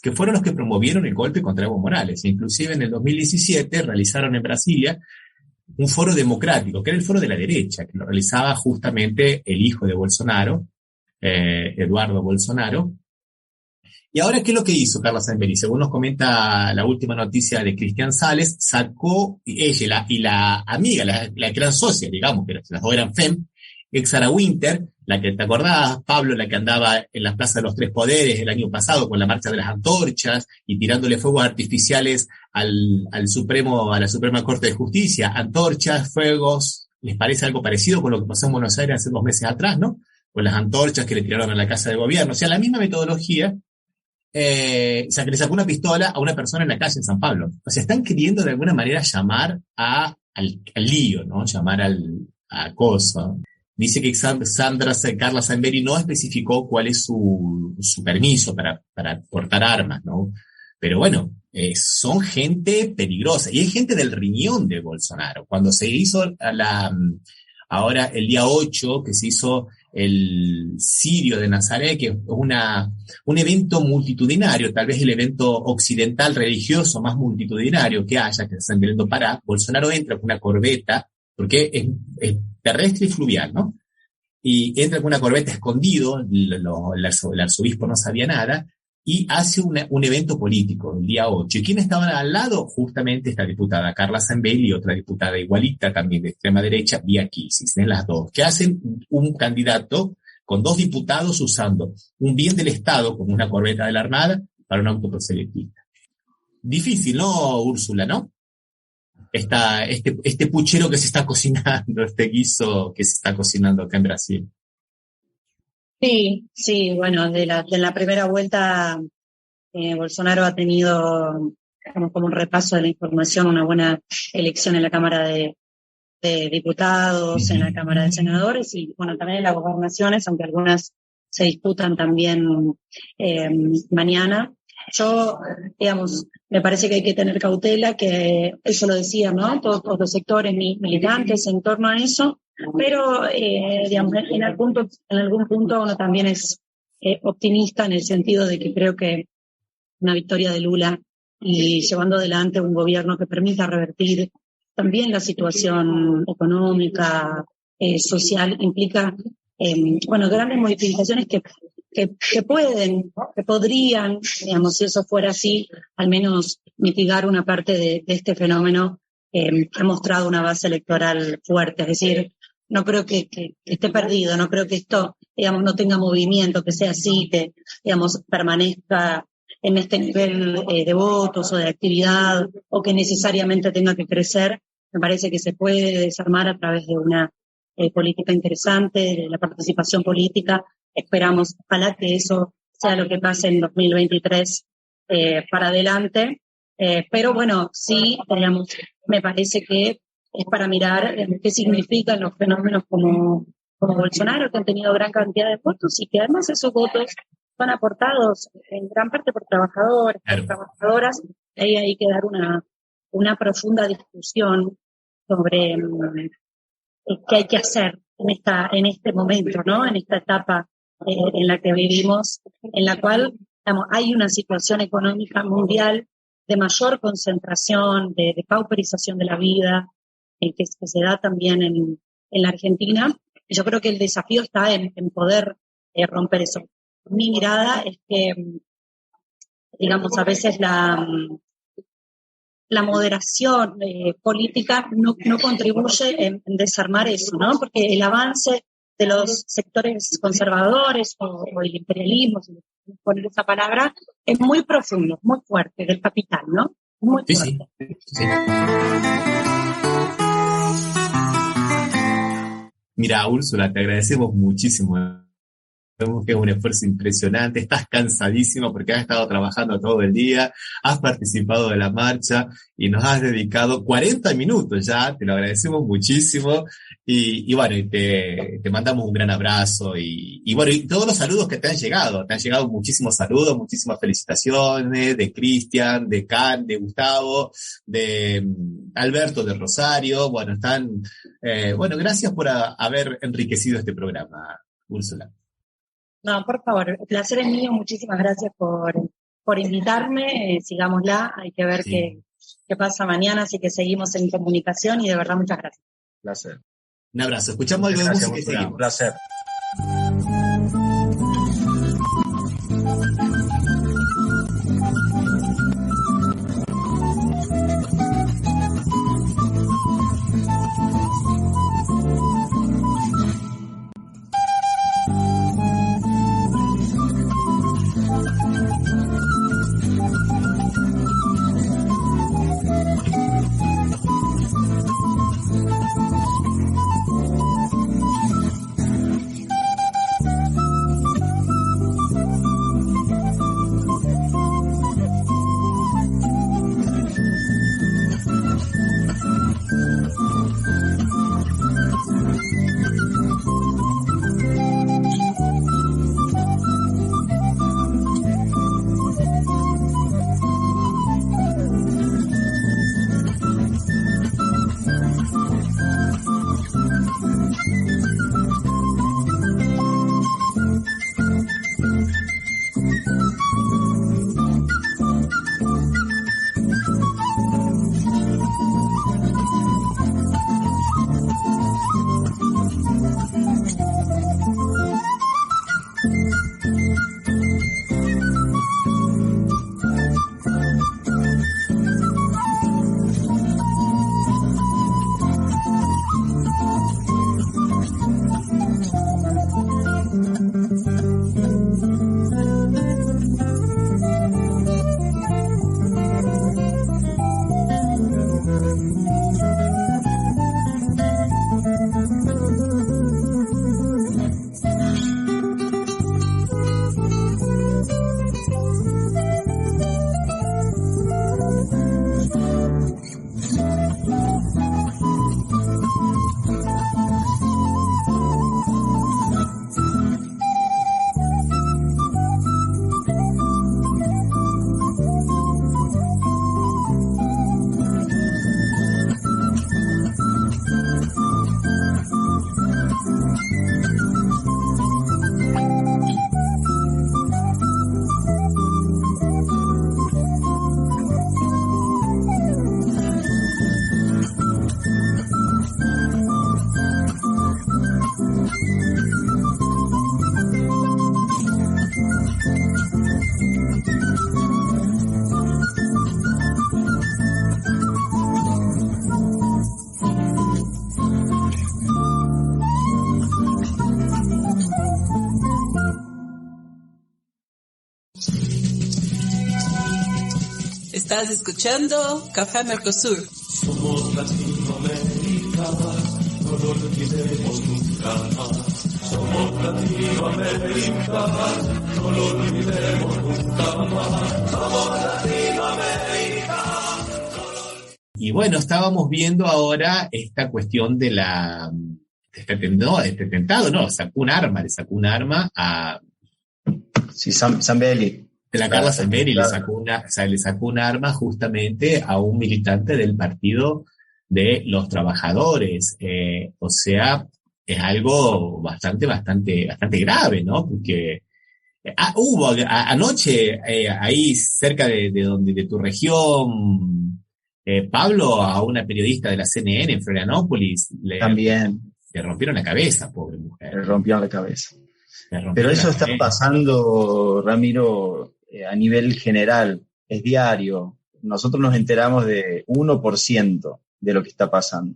que fueron los que promovieron el golpe contra Evo Morales. Inclusive en el 2017 realizaron en Brasilia un foro democrático, que era el foro de la derecha, que lo realizaba justamente el hijo de Bolsonaro, Eduardo Bolsonaro. Y ahora, ¿qué es lo que hizo Carla Zambelli? Según nos comenta la última noticia de Cristian Sales, sacó ella y la amiga, la que eran socias, digamos, pero las dos eran FEM, Sara Winter, la que te acordás, Pablo, la que andaba en la Plaza de los Tres Poderes el año pasado con la marcha de las antorchas y tirándole fuegos artificiales a la Suprema Corte de Justicia. Antorchas, fuegos, ¿les parece algo parecido con lo que pasó en Buenos Aires hace 2 meses atrás, no? Con las antorchas que le tiraron a la Casa de Gobierno. O sea, la misma metodología. Que le sacó una pistola a una persona en la calle en San Pablo. O sea, están queriendo de alguna manera llamar al lío, ¿no? Llamar a acoso. Dice que Carla Zambelli no especificó cuál es su permiso para portar armas, ¿no? Pero bueno, son gente peligrosa. Y es gente del riñón de Bolsonaro. Cuando se hizo ahora el día 8, que se hizo el Sirio de Nazaret, que es un evento multitudinario, tal vez el evento occidental religioso más multitudinario que haya, que se están viendo para, Bolsonaro entra con una corbeta, porque es terrestre y fluvial, ¿no? Y entra con una corbeta escondido, el arzobispo no sabía nada, y hace un evento político el día 8. ¿Y quiénes estaban al lado? Justamente esta diputada Carla Zambelli y otra diputada igualita, también de extrema derecha, Bia Kicis, las dos, que hacen un candidato con 2 diputados usando un bien del Estado, como una corbeta de la Armada, para un auto proselitista. Difícil, ¿no, Úrsula, no? Este puchero que se está cocinando, este guiso que se está cocinando acá en Brasil. Sí, bueno, de la primera vuelta Bolsonaro ha tenido como un repaso de la información, una buena elección en la Cámara de Diputados, en la Cámara de Senadores y bueno, también en las gobernaciones, aunque algunas se disputan también mañana. Yo, digamos, me parece que hay que tener cautela, que eso lo decía, ¿no? Todos los sectores militantes en torno a eso. Pero, digamos, en algún punto uno también es optimista en el sentido de que creo que una victoria de Lula y llevando adelante un gobierno que permita revertir también la situación económica, social, implica, grandes modificaciones que podrían, digamos, si eso fuera así, al menos mitigar una parte de este fenómeno que ha mostrado una base electoral fuerte. Es decir, no creo que esté perdido, no creo que esto, digamos, no tenga movimiento, que sea así, que, digamos, permanezca en este nivel de votos o de actividad, o que necesariamente tenga que crecer. Me parece que se puede desarmar a través de una política interesante, de la participación política. Esperamos, ojalá que eso sea lo que pase en 2023 para adelante. Pero bueno, sí, digamos, me parece que es para mirar qué significan los fenómenos como Bolsonaro, que han tenido gran cantidad de votos y que además esos votos son aportados en gran parte por trabajadores, por trabajadoras. Ahí hay que dar una profunda discusión sobre qué hay que hacer en este momento, ¿no? En esta etapa en la que vivimos, en la cual, digamos, hay una situación económica mundial de mayor concentración, de pauperización de la vida, que se da también en la Argentina. Y yo creo que el desafío está en poder romper eso. Mi mirada es que, digamos, a veces la moderación política no contribuye en desarmar eso, ¿no? Porque el avance de los sectores conservadores o el imperialismo, si queremos poner esa palabra, es muy profundo, muy fuerte, del capital, ¿no? Muy fuerte. Sí. Mira, Úrsula, te agradecemos muchísimo. Vemos que es un esfuerzo impresionante, estás cansadísimo porque has estado trabajando todo el día, has participado de la marcha y nos has dedicado 40 minutos ya, te lo agradecemos muchísimo y bueno, te mandamos un gran abrazo y bueno, y todos los saludos que te han llegado muchísimos saludos, muchísimas felicitaciones de Cristian, de Can, de Gustavo, de Alberto de Rosario, bueno, bueno, gracias por haber enriquecido este programa, Úrsula. No, por favor, el placer es mío, muchísimas gracias por invitarme, sigámosla, hay que ver qué pasa mañana, así que seguimos en comunicación y de verdad muchas gracias. Placer. Un abrazo, escuchamos algo de música y seguimos. Placer. Estás escuchando Café Mercosur. Somos Latinoamérica, no lo olvidemos nunca más. Somos Latinoamérica, no lo olvidemos nunca más. Somos Latinoamérica. Y bueno, estábamos viendo ahora esta cuestión de este tentado, sacó un arma a... Sí, Zambelli. De la Carla Zambelli le sacó un arma justamente a un militante del Partido de los Trabajadores. O sea, es algo bastante grave, ¿no? Porque hubo anoche ahí cerca de tu región, Pablo, a una periodista de la CNN en Florianópolis también le rompieron la cabeza, pobre mujer. Le rompieron la cabeza. Pero eso está pasando, Ramiro, a nivel general, es diario. nosotros nos enteramos de 1% de lo que está pasando.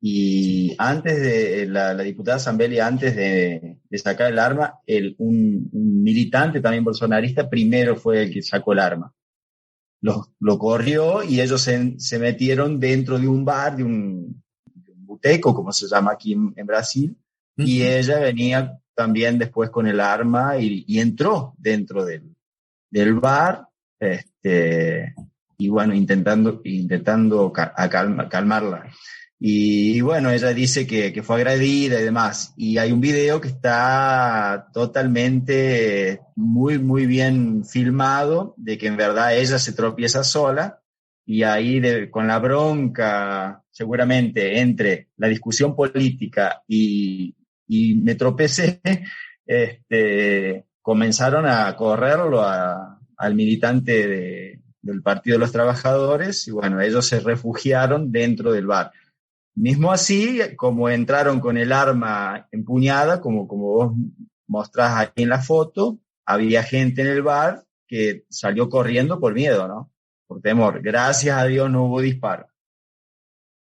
Y antes de la diputada Zambelli, antes de sacar el arma, un militante también bolsonarista primero fue el que sacó el arma. Lo corrió y ellos se metieron dentro de un bar, de un boteco, como se llama aquí en Brasil, y ella venía también después con el arma y entró dentro del bar, y bueno, intentando calmarla. Y bueno, ella dice que fue agredida y demás. Y hay un video que está totalmente muy, muy bien filmado, de que en verdad ella se tropieza sola, y ahí con la bronca, seguramente, entre la discusión política y me tropecé, comenzaron a correrlo al militante del Partido de los Trabajadores, y bueno, ellos se refugiaron dentro del bar. Mismo así, como entraron con el arma empuñada, como vos mostrás aquí en la foto, había gente en el bar que salió corriendo por miedo, ¿no? Por temor. Gracias a Dios no hubo disparo.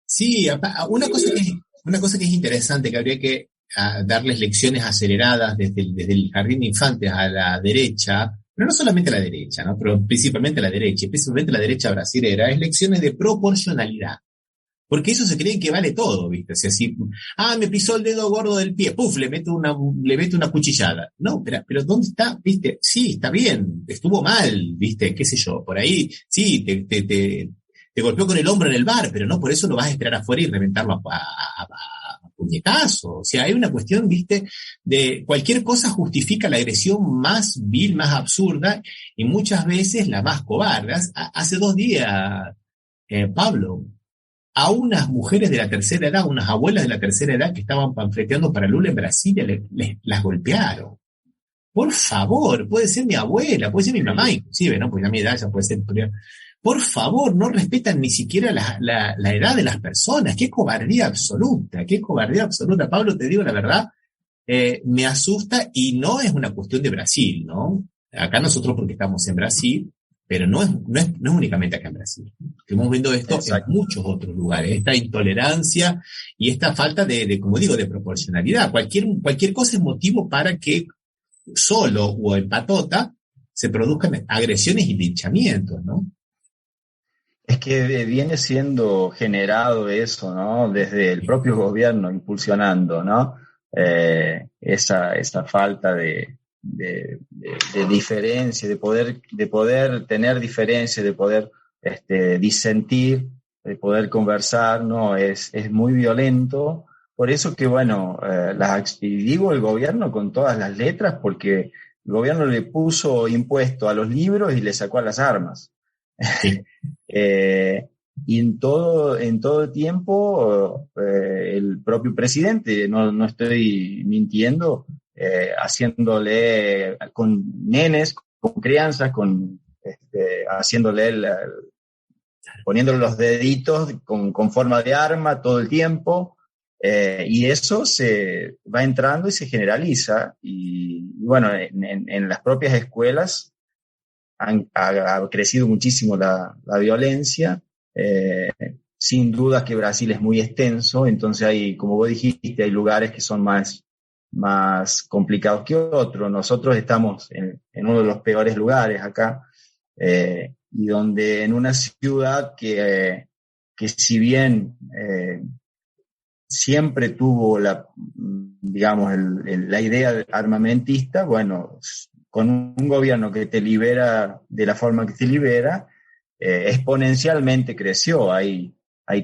Sí, una cosa que es interesante, que habría que darles lecciones aceleradas desde el jardín de infantes a la derecha, pero no solamente a la derecha, ¿no? Pero principalmente a la derecha, especialmente a la derecha brasilera, es lecciones de proporcionalidad. Porque eso se cree que vale todo, ¿viste? O sea, si, me pisó el dedo gordo del pie, ¡puf! Le meto una cuchillada. No, pero ¿dónde está? ¿Viste? Sí, está bien, estuvo mal, ¿viste? Qué sé yo, por ahí, sí, te golpeó con el hombro en el bar, pero no por eso lo vas a esperar afuera y reventarlo a puñetazo. O sea, hay una cuestión, ¿viste? De cualquier cosa justifica la agresión más vil, más absurda, y muchas veces la más cobarde. Hace 2 días, Pablo, a unas mujeres de la tercera edad, unas abuelas de la tercera edad que estaban panfleteando para Lula en Brasil, las golpearon. Por favor, puede ser mi abuela, puede ser mi mamá inclusive, ¿no? Porque a mi edad ya puede ser. Por favor, no respetan ni siquiera la edad de las personas. ¡Qué cobardía absoluta! ¡Qué cobardía absoluta! Pablo, te digo la verdad, me asusta, y no es una cuestión de Brasil, ¿no? Acá nosotros porque estamos en Brasil, pero no es únicamente acá en Brasil. Estamos viendo esto en muchos otros lugares, esta intolerancia y esta falta de como digo, de proporcionalidad. Cualquier cosa es motivo para que solo o en patota se produzcan agresiones y linchamientos, ¿no? Es que viene siendo generado eso, ¿no? Desde el propio gobierno impulsionando, ¿no? Esa falta de diferencia, de poder tener diferencia, de poder disentir, de poder conversar, ¿no? Es muy violento. Por eso que, bueno, digo el gobierno con todas las letras, porque el gobierno le puso impuesto a los libros y le sacó a las armas. Sí. Y en todo tiempo, el propio presidente, no estoy mintiendo, haciéndole con nenes, con crianzas, haciéndole poniéndole los deditos con forma de arma todo el tiempo, y eso se va entrando y se generaliza, y bueno, en las propias escuelas ha crecido muchísimo la violencia. Sin duda que Brasil es muy extenso, entonces como vos dijiste, hay lugares que son más complicados que otros. Nosotros estamos en uno de los peores lugares acá, y donde en una ciudad que si bien siempre tuvo la idea armamentista, bueno, con un gobierno que te libera de la forma que te libera, exponencialmente creció. Hay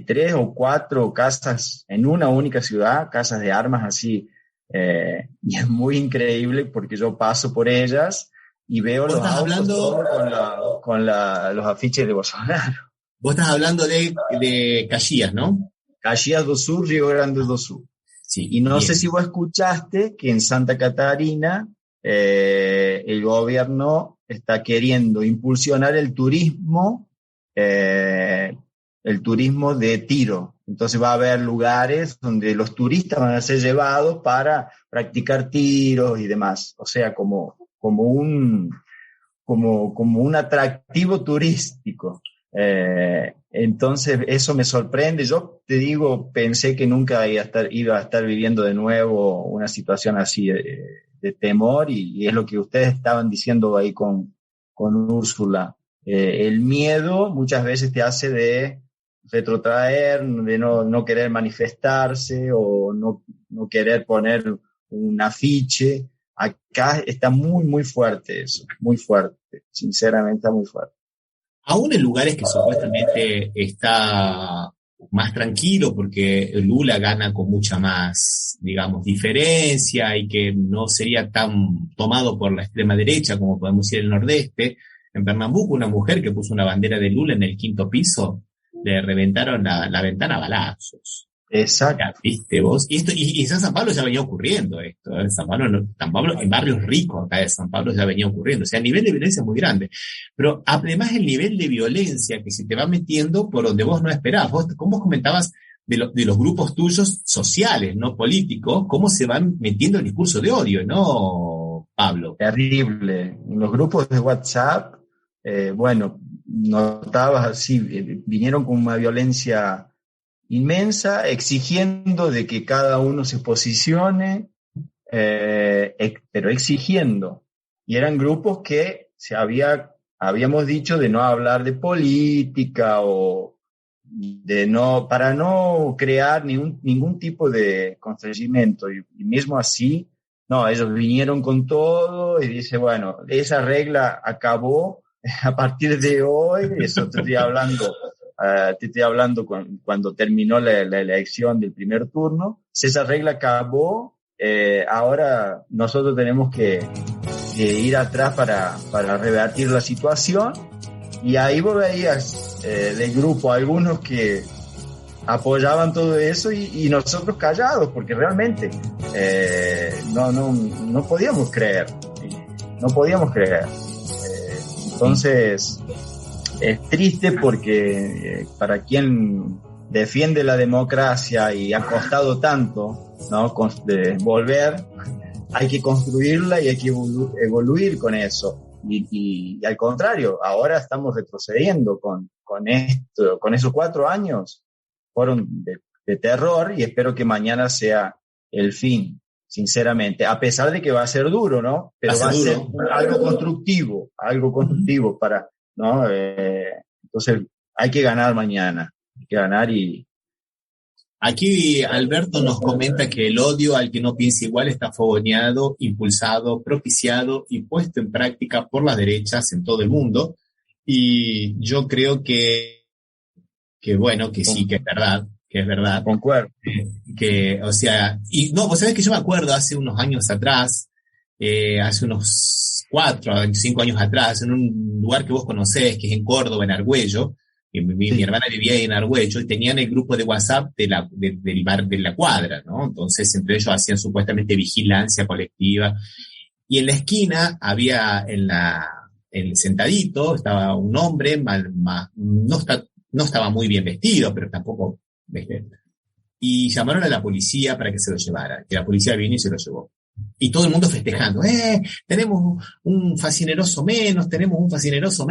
3 o 4 casas en una única ciudad, casas de armas así, y es muy increíble porque yo paso por ellas y veo los autos con los afiches de Bolsonaro. Vos estás hablando de Caxias, ¿no? Caxias do Sul, Río Grande do Sul. Sí, y no sé si vos escuchaste que en Santa Catarina el gobierno está queriendo impulsionar el turismo de tiro. Entonces va a haber lugares donde los turistas van a ser llevados para practicar tiros y demás. O sea, como un atractivo turístico. Entonces eso me sorprende. Yo te digo, pensé que nunca iba a estar viviendo de nuevo una situación así de temor, y es lo que ustedes estaban diciendo ahí con Úrsula. El miedo muchas veces te hace de retrotraer, de no querer manifestarse o no querer poner un afiche. Acá está muy, muy fuerte eso, muy fuerte, sinceramente está muy fuerte. Aún en lugares que supuestamente está más tranquilo porque Lula gana con mucha más, digamos, diferencia y que no sería tan tomado por la extrema derecha como podemos decir en el Nordeste. En Pernambuco, una mujer que puso una bandera de Lula en el 5º piso, le reventaron la ventana a balazos. Exacto. Ya, ¿viste vos? Y en San Pablo ya venía ocurriendo esto. En San Pablo, en barrios ricos acá de San Pablo ya venía ocurriendo. O sea, el nivel de violencia es muy grande. Pero además el nivel de violencia que se te va metiendo por donde vos no esperabas. Como vos comentabas de los grupos tuyos sociales, no políticos, cómo se van metiendo el discurso de odio, ¿no, Pablo? Terrible. En los grupos de WhatsApp, notabas así, vinieron con una violencia inmensa, exigiendo de que cada uno se posicione, pero exigiendo. Y eran grupos que habíamos dicho de no hablar de política o para no crear ningún tipo de constreñimiento. Y mismo así, no, ellos vinieron con todo y dice, bueno, esa regla acabó a partir de hoy. Eso te estoy hablando cuando terminó la elección del primer turno. Si esa regla acabó, ahora nosotros tenemos que ir atrás para revertir la situación. Y ahí vos veías del grupo algunos que apoyaban todo eso y nosotros callados, porque realmente no podíamos creer. Entonces es triste porque para quien defiende la democracia y ha costado tanto, ¿no?, de volver, hay que construirla y hay que evoluir con eso. Y al contrario, ahora estamos retrocediendo con esto, con esos 4 años fueron de terror, y espero que mañana sea el fin, sinceramente, a pesar de que va a ser duro, ¿no? Pero va a ser algo constructivo para, ¿no? Entonces hay que ganar mañana, hay que ganar. Y aquí Alberto nos comenta que el odio al que no piensa igual está fogoneado, impulsado, propiciado y puesto en práctica por las derechas en todo el mundo. Y yo creo que bueno, que sí, que es verdad. Concuerdo. O sea, y no, vos sabés que yo me acuerdo hace unos años atrás, hace unos 4 o 5 años atrás, en un lugar que vos conocés, que es en Córdoba, en Argüello. Mi hermana vivía ahí en Argüello y tenían el grupo de WhatsApp del bar de la cuadra, ¿no? Entonces, entre ellos hacían supuestamente vigilancia colectiva. Y en la esquina había, sentadito, estaba un hombre, no estaba muy bien vestido, pero tampoco, ¿viste? Y llamaron a la policía para que se lo llevara. Que la policía vino y se lo llevó. Y todo el mundo festejando, tenemos un facineroso menos, tenemos un facineroso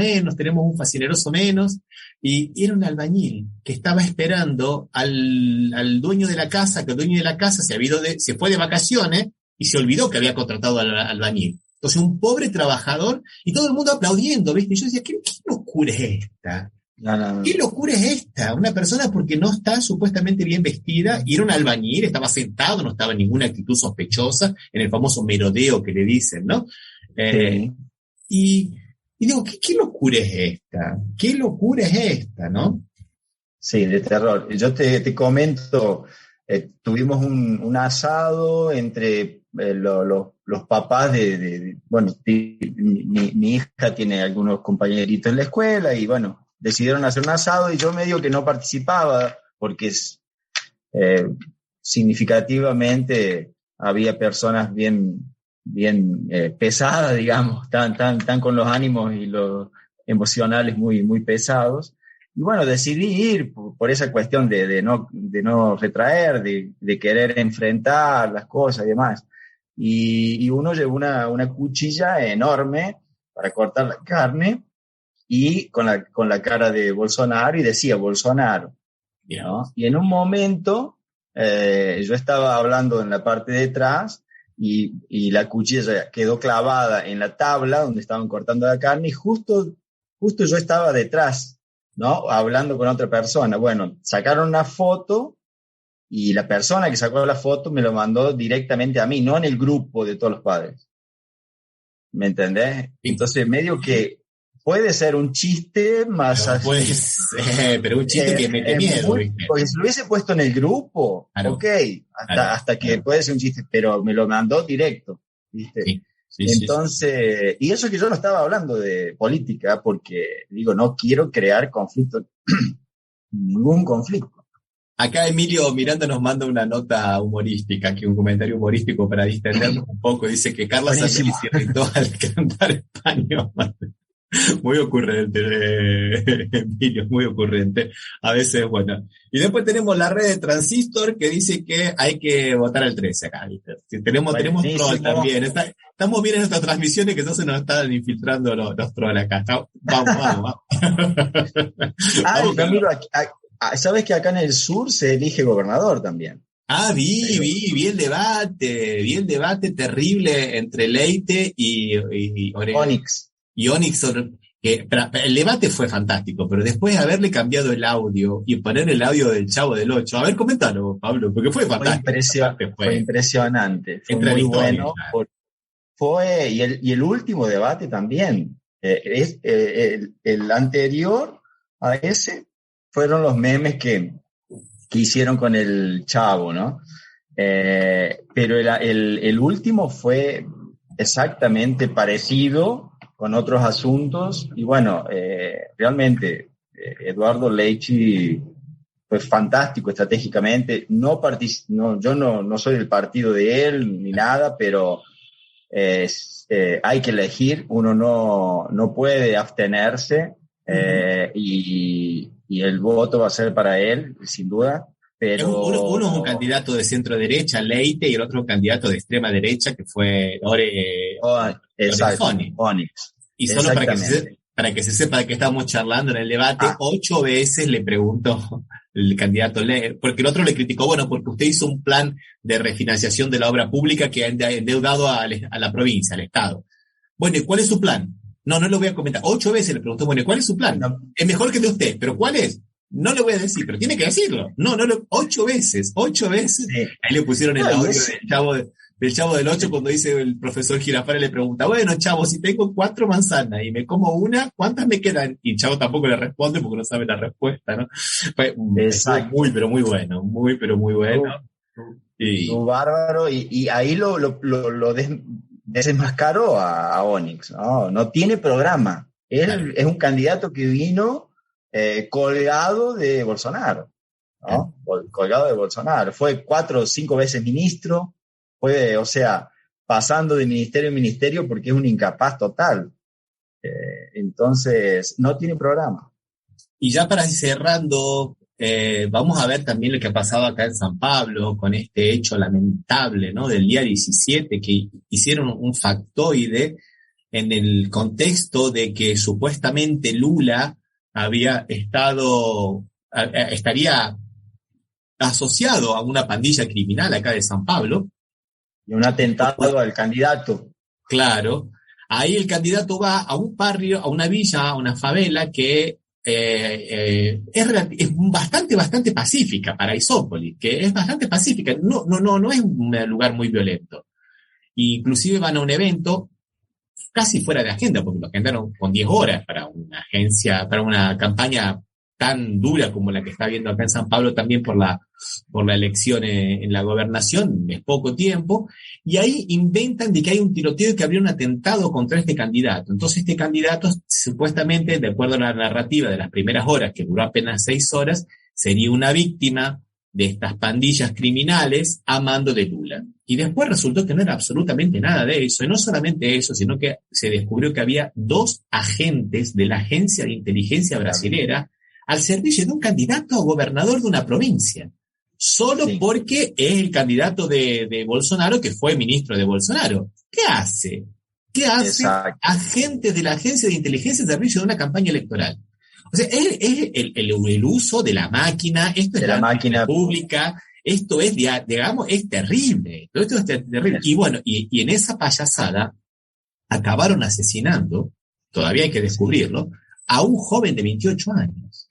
menos. Y era un albañil que estaba esperando al dueño de la casa, que el dueño de la casa se fue de vacaciones y se olvidó que había contratado al albañil. Entonces un pobre trabajador y todo el mundo aplaudiendo, ¿viste? Y yo decía, ¿qué locura es esta? No. ¿Qué locura es esta? Una persona porque no está supuestamente bien vestida, y era un albañil, estaba sentado, no estaba en ninguna actitud sospechosa, en el famoso merodeo que le dicen, ¿no? Sí. Y digo, ¿qué locura es esta? ¿Qué locura es esta, no? Sí, de terror. Yo te comento, tuvimos un asado entre los papás bueno, mi hija tiene algunos compañeritos en la escuela y bueno, decidieron hacer un asado y yo medio que no participaba porque significativamente había personas bien pesadas, digamos, tan con los ánimos y los emocionales muy, muy pesados. Y bueno, decidí ir por esa cuestión de no retraer, de querer enfrentar las cosas y demás. Y uno llevó una cuchilla enorme para cortar la carne. y con la cara de Bolsonaro y decía Bolsonaro, ¿no? Y en un momento yo estaba hablando en la parte de atrás y la cuchilla quedó clavada en la tabla donde estaban cortando la carne y justo yo estaba detrás, ¿no? Hablando con otra persona. Bueno, sacaron una foto y la persona que sacó la foto me lo mandó directamente a mí, no en el grupo de todos los padres. ¿Me entendés? Entonces, medio que puede ser un chiste más pero, así. pues, pero un chiste que mete miedo. Porque si lo hubiese puesto en el grupo, claro, ok, hasta que puede ser un chiste, pero me lo mandó directo, ¿viste? Sí, entonces, y eso que yo no estaba hablando de política, porque digo, no quiero crear conflicto, ningún conflicto. Acá Emilio Miranda nos manda una nota humorística, que un comentario humorístico para distendernos un poco. Dice que Carla Zambelli se irritó al cantar español. Muy ocurrente, Emilio, muy ocurrente. A veces, bueno. Y después tenemos la red de Transistor que dice que hay que votar al 13 acá, ¿viste? Tenemos troll también. Estamos bien en estas transmisiones que no se nos están infiltrando los trolls acá. Vamos. Camilo, ¿sabes que acá en el sur se elige gobernador también? Vi el debate terrible entre Leite y Onyx. Y Onyx, el debate fue fantástico, pero después de haberle cambiado el audio y poner el audio del Chavo del Ocho, a ver, coméntalo, Pablo, porque fue fantástico. Fue impresionante, fue muy bueno. Y el último debate también, el anterior a ese, fueron los memes que hicieron con el Chavo, ¿no? Pero el último fue exactamente parecido, con otros asuntos, y bueno, realmente Eduardo Leite fue fantástico estratégicamente. Yo no soy del partido de él ni nada, pero hay que elegir, uno no puede abstenerse, y el voto va a ser para él, sin duda. Pero uno es un candidato de centro derecha, Leite, y el otro un candidato de extrema derecha, que fue Onyx. Y solo para que se sepa de qué estamos charlando en el debate, 8 veces le preguntó el candidato Leite, porque el otro le criticó, bueno, porque usted hizo un plan de refinanciación de la obra pública que ha endeudado a la provincia, al Estado. Bueno, ¿y cuál es su plan? No lo voy a comentar. 8 veces le preguntó, bueno, ¿cuál es su plan? No. Es mejor que de usted, pero ¿cuál es? No le voy a decir, pero tiene que decirlo. 8 veces. Sí. Ahí le pusieron el audio del Chavo del Ocho cuando dice el profesor Girafales, le pregunta, bueno, Chavo, si tengo 4 manzanas y me como una, ¿cuántas me quedan? Y Chavo tampoco le responde porque no sabe la respuesta, ¿no? Fue muy, pero muy bueno. Muy, pero muy bueno. Bárbaro. Y ahí lo desenmascaró a Onyx, ¿no? No tiene programa. Él es un candidato que vino colgado de Bolsonaro, ¿no? Colgado de Bolsonaro. Fue 4 o 5 veces ministro, pasando de ministerio en ministerio porque es un incapaz total. Entonces, no tiene programa. Y ya para ir cerrando, vamos a ver también lo que ha pasado acá en San Pablo con este hecho lamentable, ¿no? Del día 17, que hicieron un factoide en el contexto de que supuestamente Lula estaría asociado a una pandilla criminal acá de San Pablo. Y un atentado al candidato. Claro. Ahí el candidato va a un barrio, a una villa, a una favela que es bastante pacífica, Paraisópolis, que es bastante pacífica. No es un lugar muy violento. Inclusive van a un evento casi fuera de agenda, porque lo agendaron con 10 horas para una campaña tan dura como la que está habiendo acá en San Pablo, también por la elección en la gobernación, es poco tiempo, y ahí inventan de que hay un tiroteo y que habría un atentado contra este candidato. Entonces este candidato, supuestamente, de acuerdo a la narrativa de las primeras horas, que duró apenas 6 horas, sería una víctima de estas pandillas criminales a mando de Lula. Y después resultó que no era absolutamente nada de eso, y no solamente eso, sino que se descubrió que había 2 agentes de la agencia de inteligencia brasilera al servicio de un candidato a gobernador de una provincia, solo porque es el candidato de Bolsonaro, que fue ministro de Bolsonaro. ¿Qué hace? ¿Qué hace agentes de la Agencia de Inteligencia de Servicio de una campaña electoral? O sea, es el uso de la máquina, esto es la máquina pública, esto es, digamos, es terrible. Todo esto es terrible. Y bueno, y en esa payasada acabaron asesinando, todavía hay que descubrirlo, a un joven de 28 años.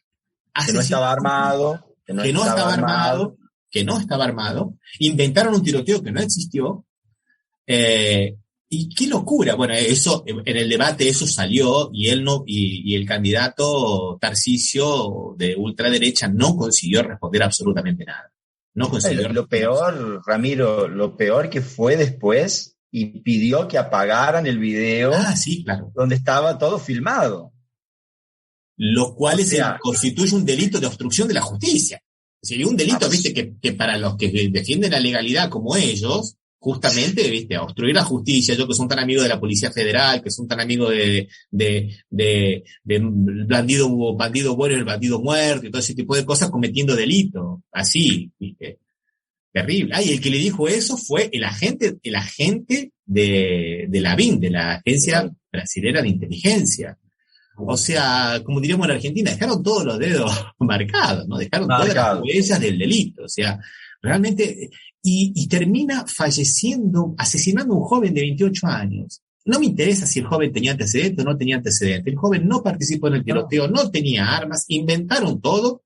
Que no estaba armado. Que no estaba armado. Inventaron un tiroteo que no existió. Y qué locura. Bueno, eso, en el debate eso salió y él no, y el candidato Tarcisio de ultraderecha no consiguió responder absolutamente nada. No consiguió. Lo peor, Ramiro, lo peor que fue después y pidió que apagaran el video. Sí, claro. Donde estaba todo filmado. Lo cual constituye un delito de obstrucción de la justicia. O sea, un delito, viste, que para los que defienden la legalidad como ellos, justamente, viste, obstruir la justicia, yo que son tan amigos de la Policía Federal, que son tan amigos de bandido bueno y el bandido muerto y todo ese tipo de cosas cometiendo delitos. Así, viste. Terrible. Y el que le dijo eso fue el agente de la BIN, de la Agencia Brasilera de Inteligencia. O sea, como diríamos en Argentina, dejaron todos los dedos marcados, ¿no? Dejaron todas las huellas del delito. O sea, realmente, y termina falleciendo, asesinando a un joven de 28 años. No me interesa si el joven tenía antecedentes o no tenía antecedentes. El joven no participó en el tiroteo, no tenía armas, inventaron todo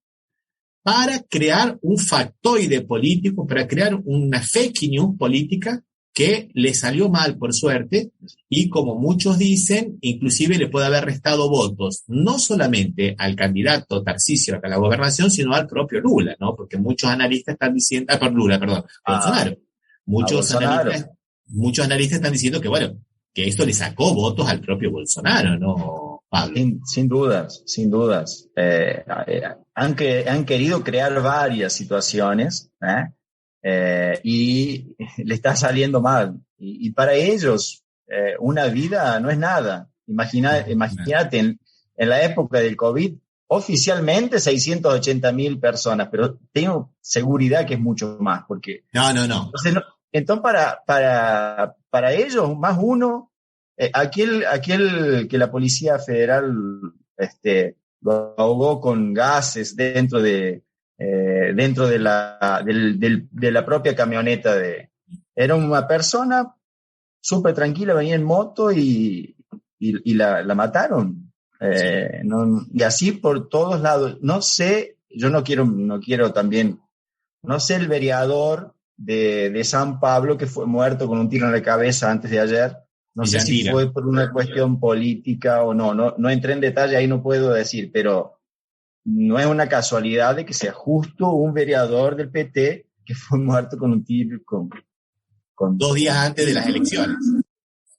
para crear un factoide político, para crear una fake news política que le salió mal, por suerte, y como muchos dicen, inclusive le puede haber restado votos, no solamente al candidato Tarcisio a la gobernación, sino al propio Lula, ¿no? Porque muchos analistas están diciendo, Bolsonaro. Muchos analistas están diciendo que, bueno, que esto le sacó votos al propio Bolsonaro, ¿no, Pablo? Sin dudas. Han querido crear varias situaciones, y le está saliendo mal. Y para ellos, una vida no es nada. Imagínate, en la época del COVID, oficialmente 680,000 personas, pero tengo seguridad que es mucho más, porque... No. Entonces para ellos, más uno, aquel que la Policía Federal lo ahogó con gases dentro de la propia camioneta era una persona súper tranquila, venía en moto y la mataron. Y así por todos lados. No sé, yo no quiero también, no sé el vereador de San Pablo que fue muerto con un tiro en la cabeza antes de ayer. No sé si fue por una cuestión política o no entré en detalle, ahí no puedo decir, pero no es una casualidad de que sea justo un vereador del PT que fue muerto con un tiro con 2 días antes de las elecciones.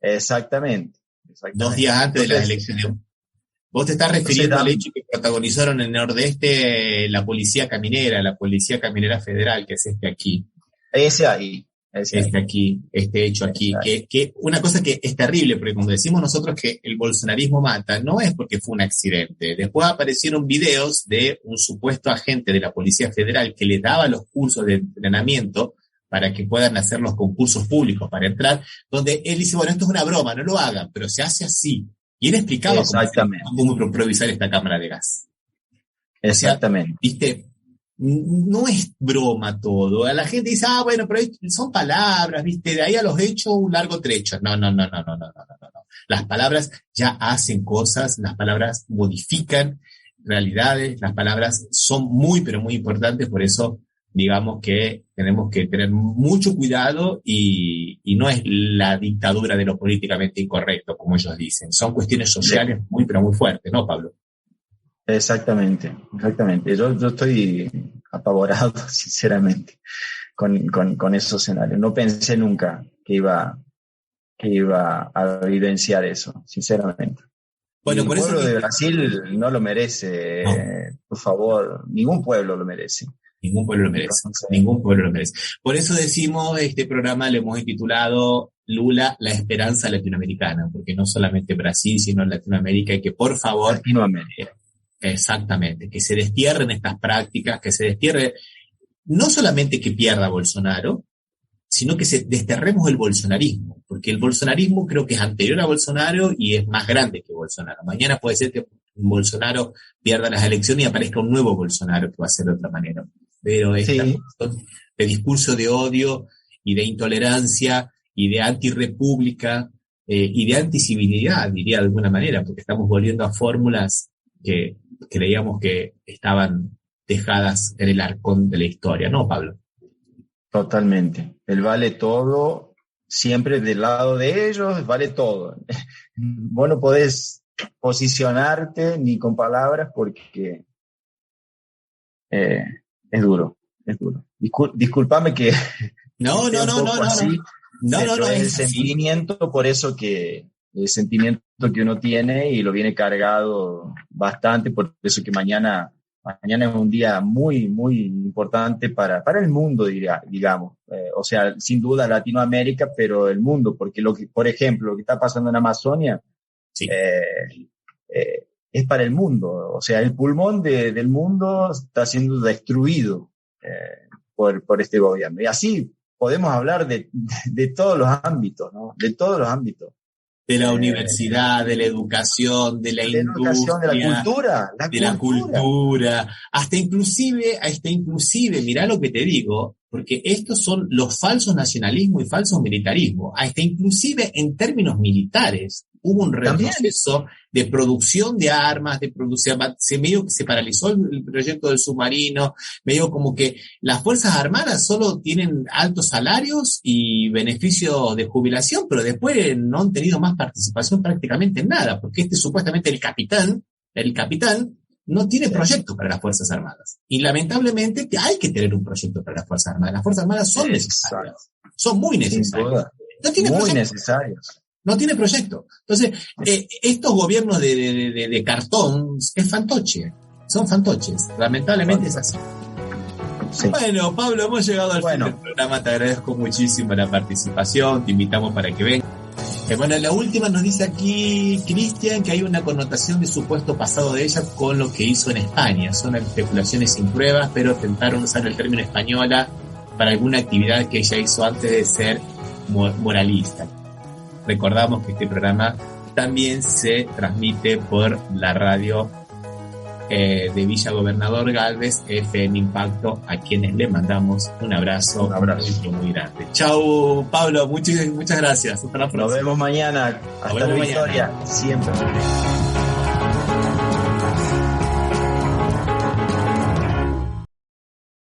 Exactamente. 2 días antes de las elecciones. Vos te estás refiriendo al hecho que protagonizaron en el Nordeste la Policía Caminera Federal, que es aquí. Este hecho aquí, que una cosa que es terrible, porque cuando decimos nosotros que el bolsonarismo mata, no es porque fue un accidente. Después aparecieron videos de un supuesto agente de la Policía Federal que le daba los cursos de entrenamiento para que puedan hacer los concursos públicos para entrar, donde él dice, bueno, esto es una broma, no lo hagan, pero se hace así. Y él explicaba cómo improvisar esta cámara de gas. Exactamente. O sea, ¿viste? No es broma todo. A la gente dice, bueno, pero son palabras, ¿viste? De ahí a los hechos un largo trecho. No. Las palabras ya hacen cosas, las palabras modifican realidades, las palabras son muy, pero muy importantes, por eso digamos que tenemos que tener mucho cuidado y no es la dictadura de lo políticamente incorrecto, como ellos dicen. Son cuestiones sociales muy, pero muy fuertes, ¿no, Pablo? Exactamente. Yo estoy apavorado, sinceramente, con esos escenarios. No pensé nunca que iba a vivenciar eso, sinceramente. Bueno, el pueblo de Brasil no lo merece, por favor, ningún pueblo lo merece. Ningún pueblo lo merece. Por eso decimos, este programa le hemos intitulado Lula, la esperanza latinoamericana, porque no solamente Brasil, sino Latinoamérica, y que por favor... Latinoamérica. Exactamente, que se destierren estas prácticas, que se destierre, no solamente que pierda Bolsonaro, sino que desterremos el bolsonarismo, porque el bolsonarismo creo que es anterior a Bolsonaro y es más grande que Bolsonaro. Mañana puede ser que Bolsonaro pierda las elecciones y aparezca un nuevo Bolsonaro que va a ser de otra manera. Pero esta cuestión de discurso de odio y de intolerancia y de antirrepública y de anticivilidad, diría de alguna manera, porque estamos volviendo a fórmulas que creíamos que estaban dejadas en el arcón de la historia, ¿no, Pablo? Totalmente. El vale todo, siempre del lado de ellos, vale todo. Vos no podés posicionarte ni con palabras porque es duro. Discúlpame que... No, es el sentimiento, por eso que el sentimiento que uno tiene y lo viene cargado bastante, por eso que mañana es un día muy, muy importante para el mundo, digamos. O sea, sin duda Latinoamérica, pero el mundo, porque por ejemplo, lo que está pasando en Amazonia es para el mundo. O sea, el pulmón del mundo está siendo destruido por este gobierno. Y así podemos hablar de todos los ámbitos, ¿no? De todos los ámbitos. De la universidad, de la educación, de la industria, de la cultura, hasta inclusive, mirá lo que te digo, porque estos son los falsos nacionalismos y falsos militarismos, hasta inclusive en términos militares hubo un retroceso de producción de armas, medio que se paralizó el proyecto del submarino, medio como que las Fuerzas Armadas solo tienen altos salarios y beneficios de jubilación, pero después no han tenido más participación prácticamente en nada, porque supuestamente el capitán no tiene proyecto para las Fuerzas Armadas. Y lamentablemente hay que tener un proyecto para las Fuerzas Armadas. Las Fuerzas Armadas son necesarias. Son muy necesarias. No tiene proyecto. Entonces, estos gobiernos de cartón es fantoche. Son fantoches. Lamentablemente es así. Sí. Bueno, Pablo, hemos llegado al fin del programa. Te agradezco muchísimo la participación. Te invitamos para que vengas. Bueno, la última nos dice aquí Cristian que hay una connotación de supuesto pasado de ella con lo que hizo en España. Son especulaciones sin pruebas, pero tentaron usar el término española para alguna actividad que ella hizo antes de ser moralista. Recordamos que este programa también se transmite por la radio de Villa Gobernador Galvez, FM Impacto, a quienes le mandamos un abrazo muy grande. Chau, Pablo, muchas gracias. Hasta la próxima. Nos vemos mañana. Hasta la victoria. Siempre.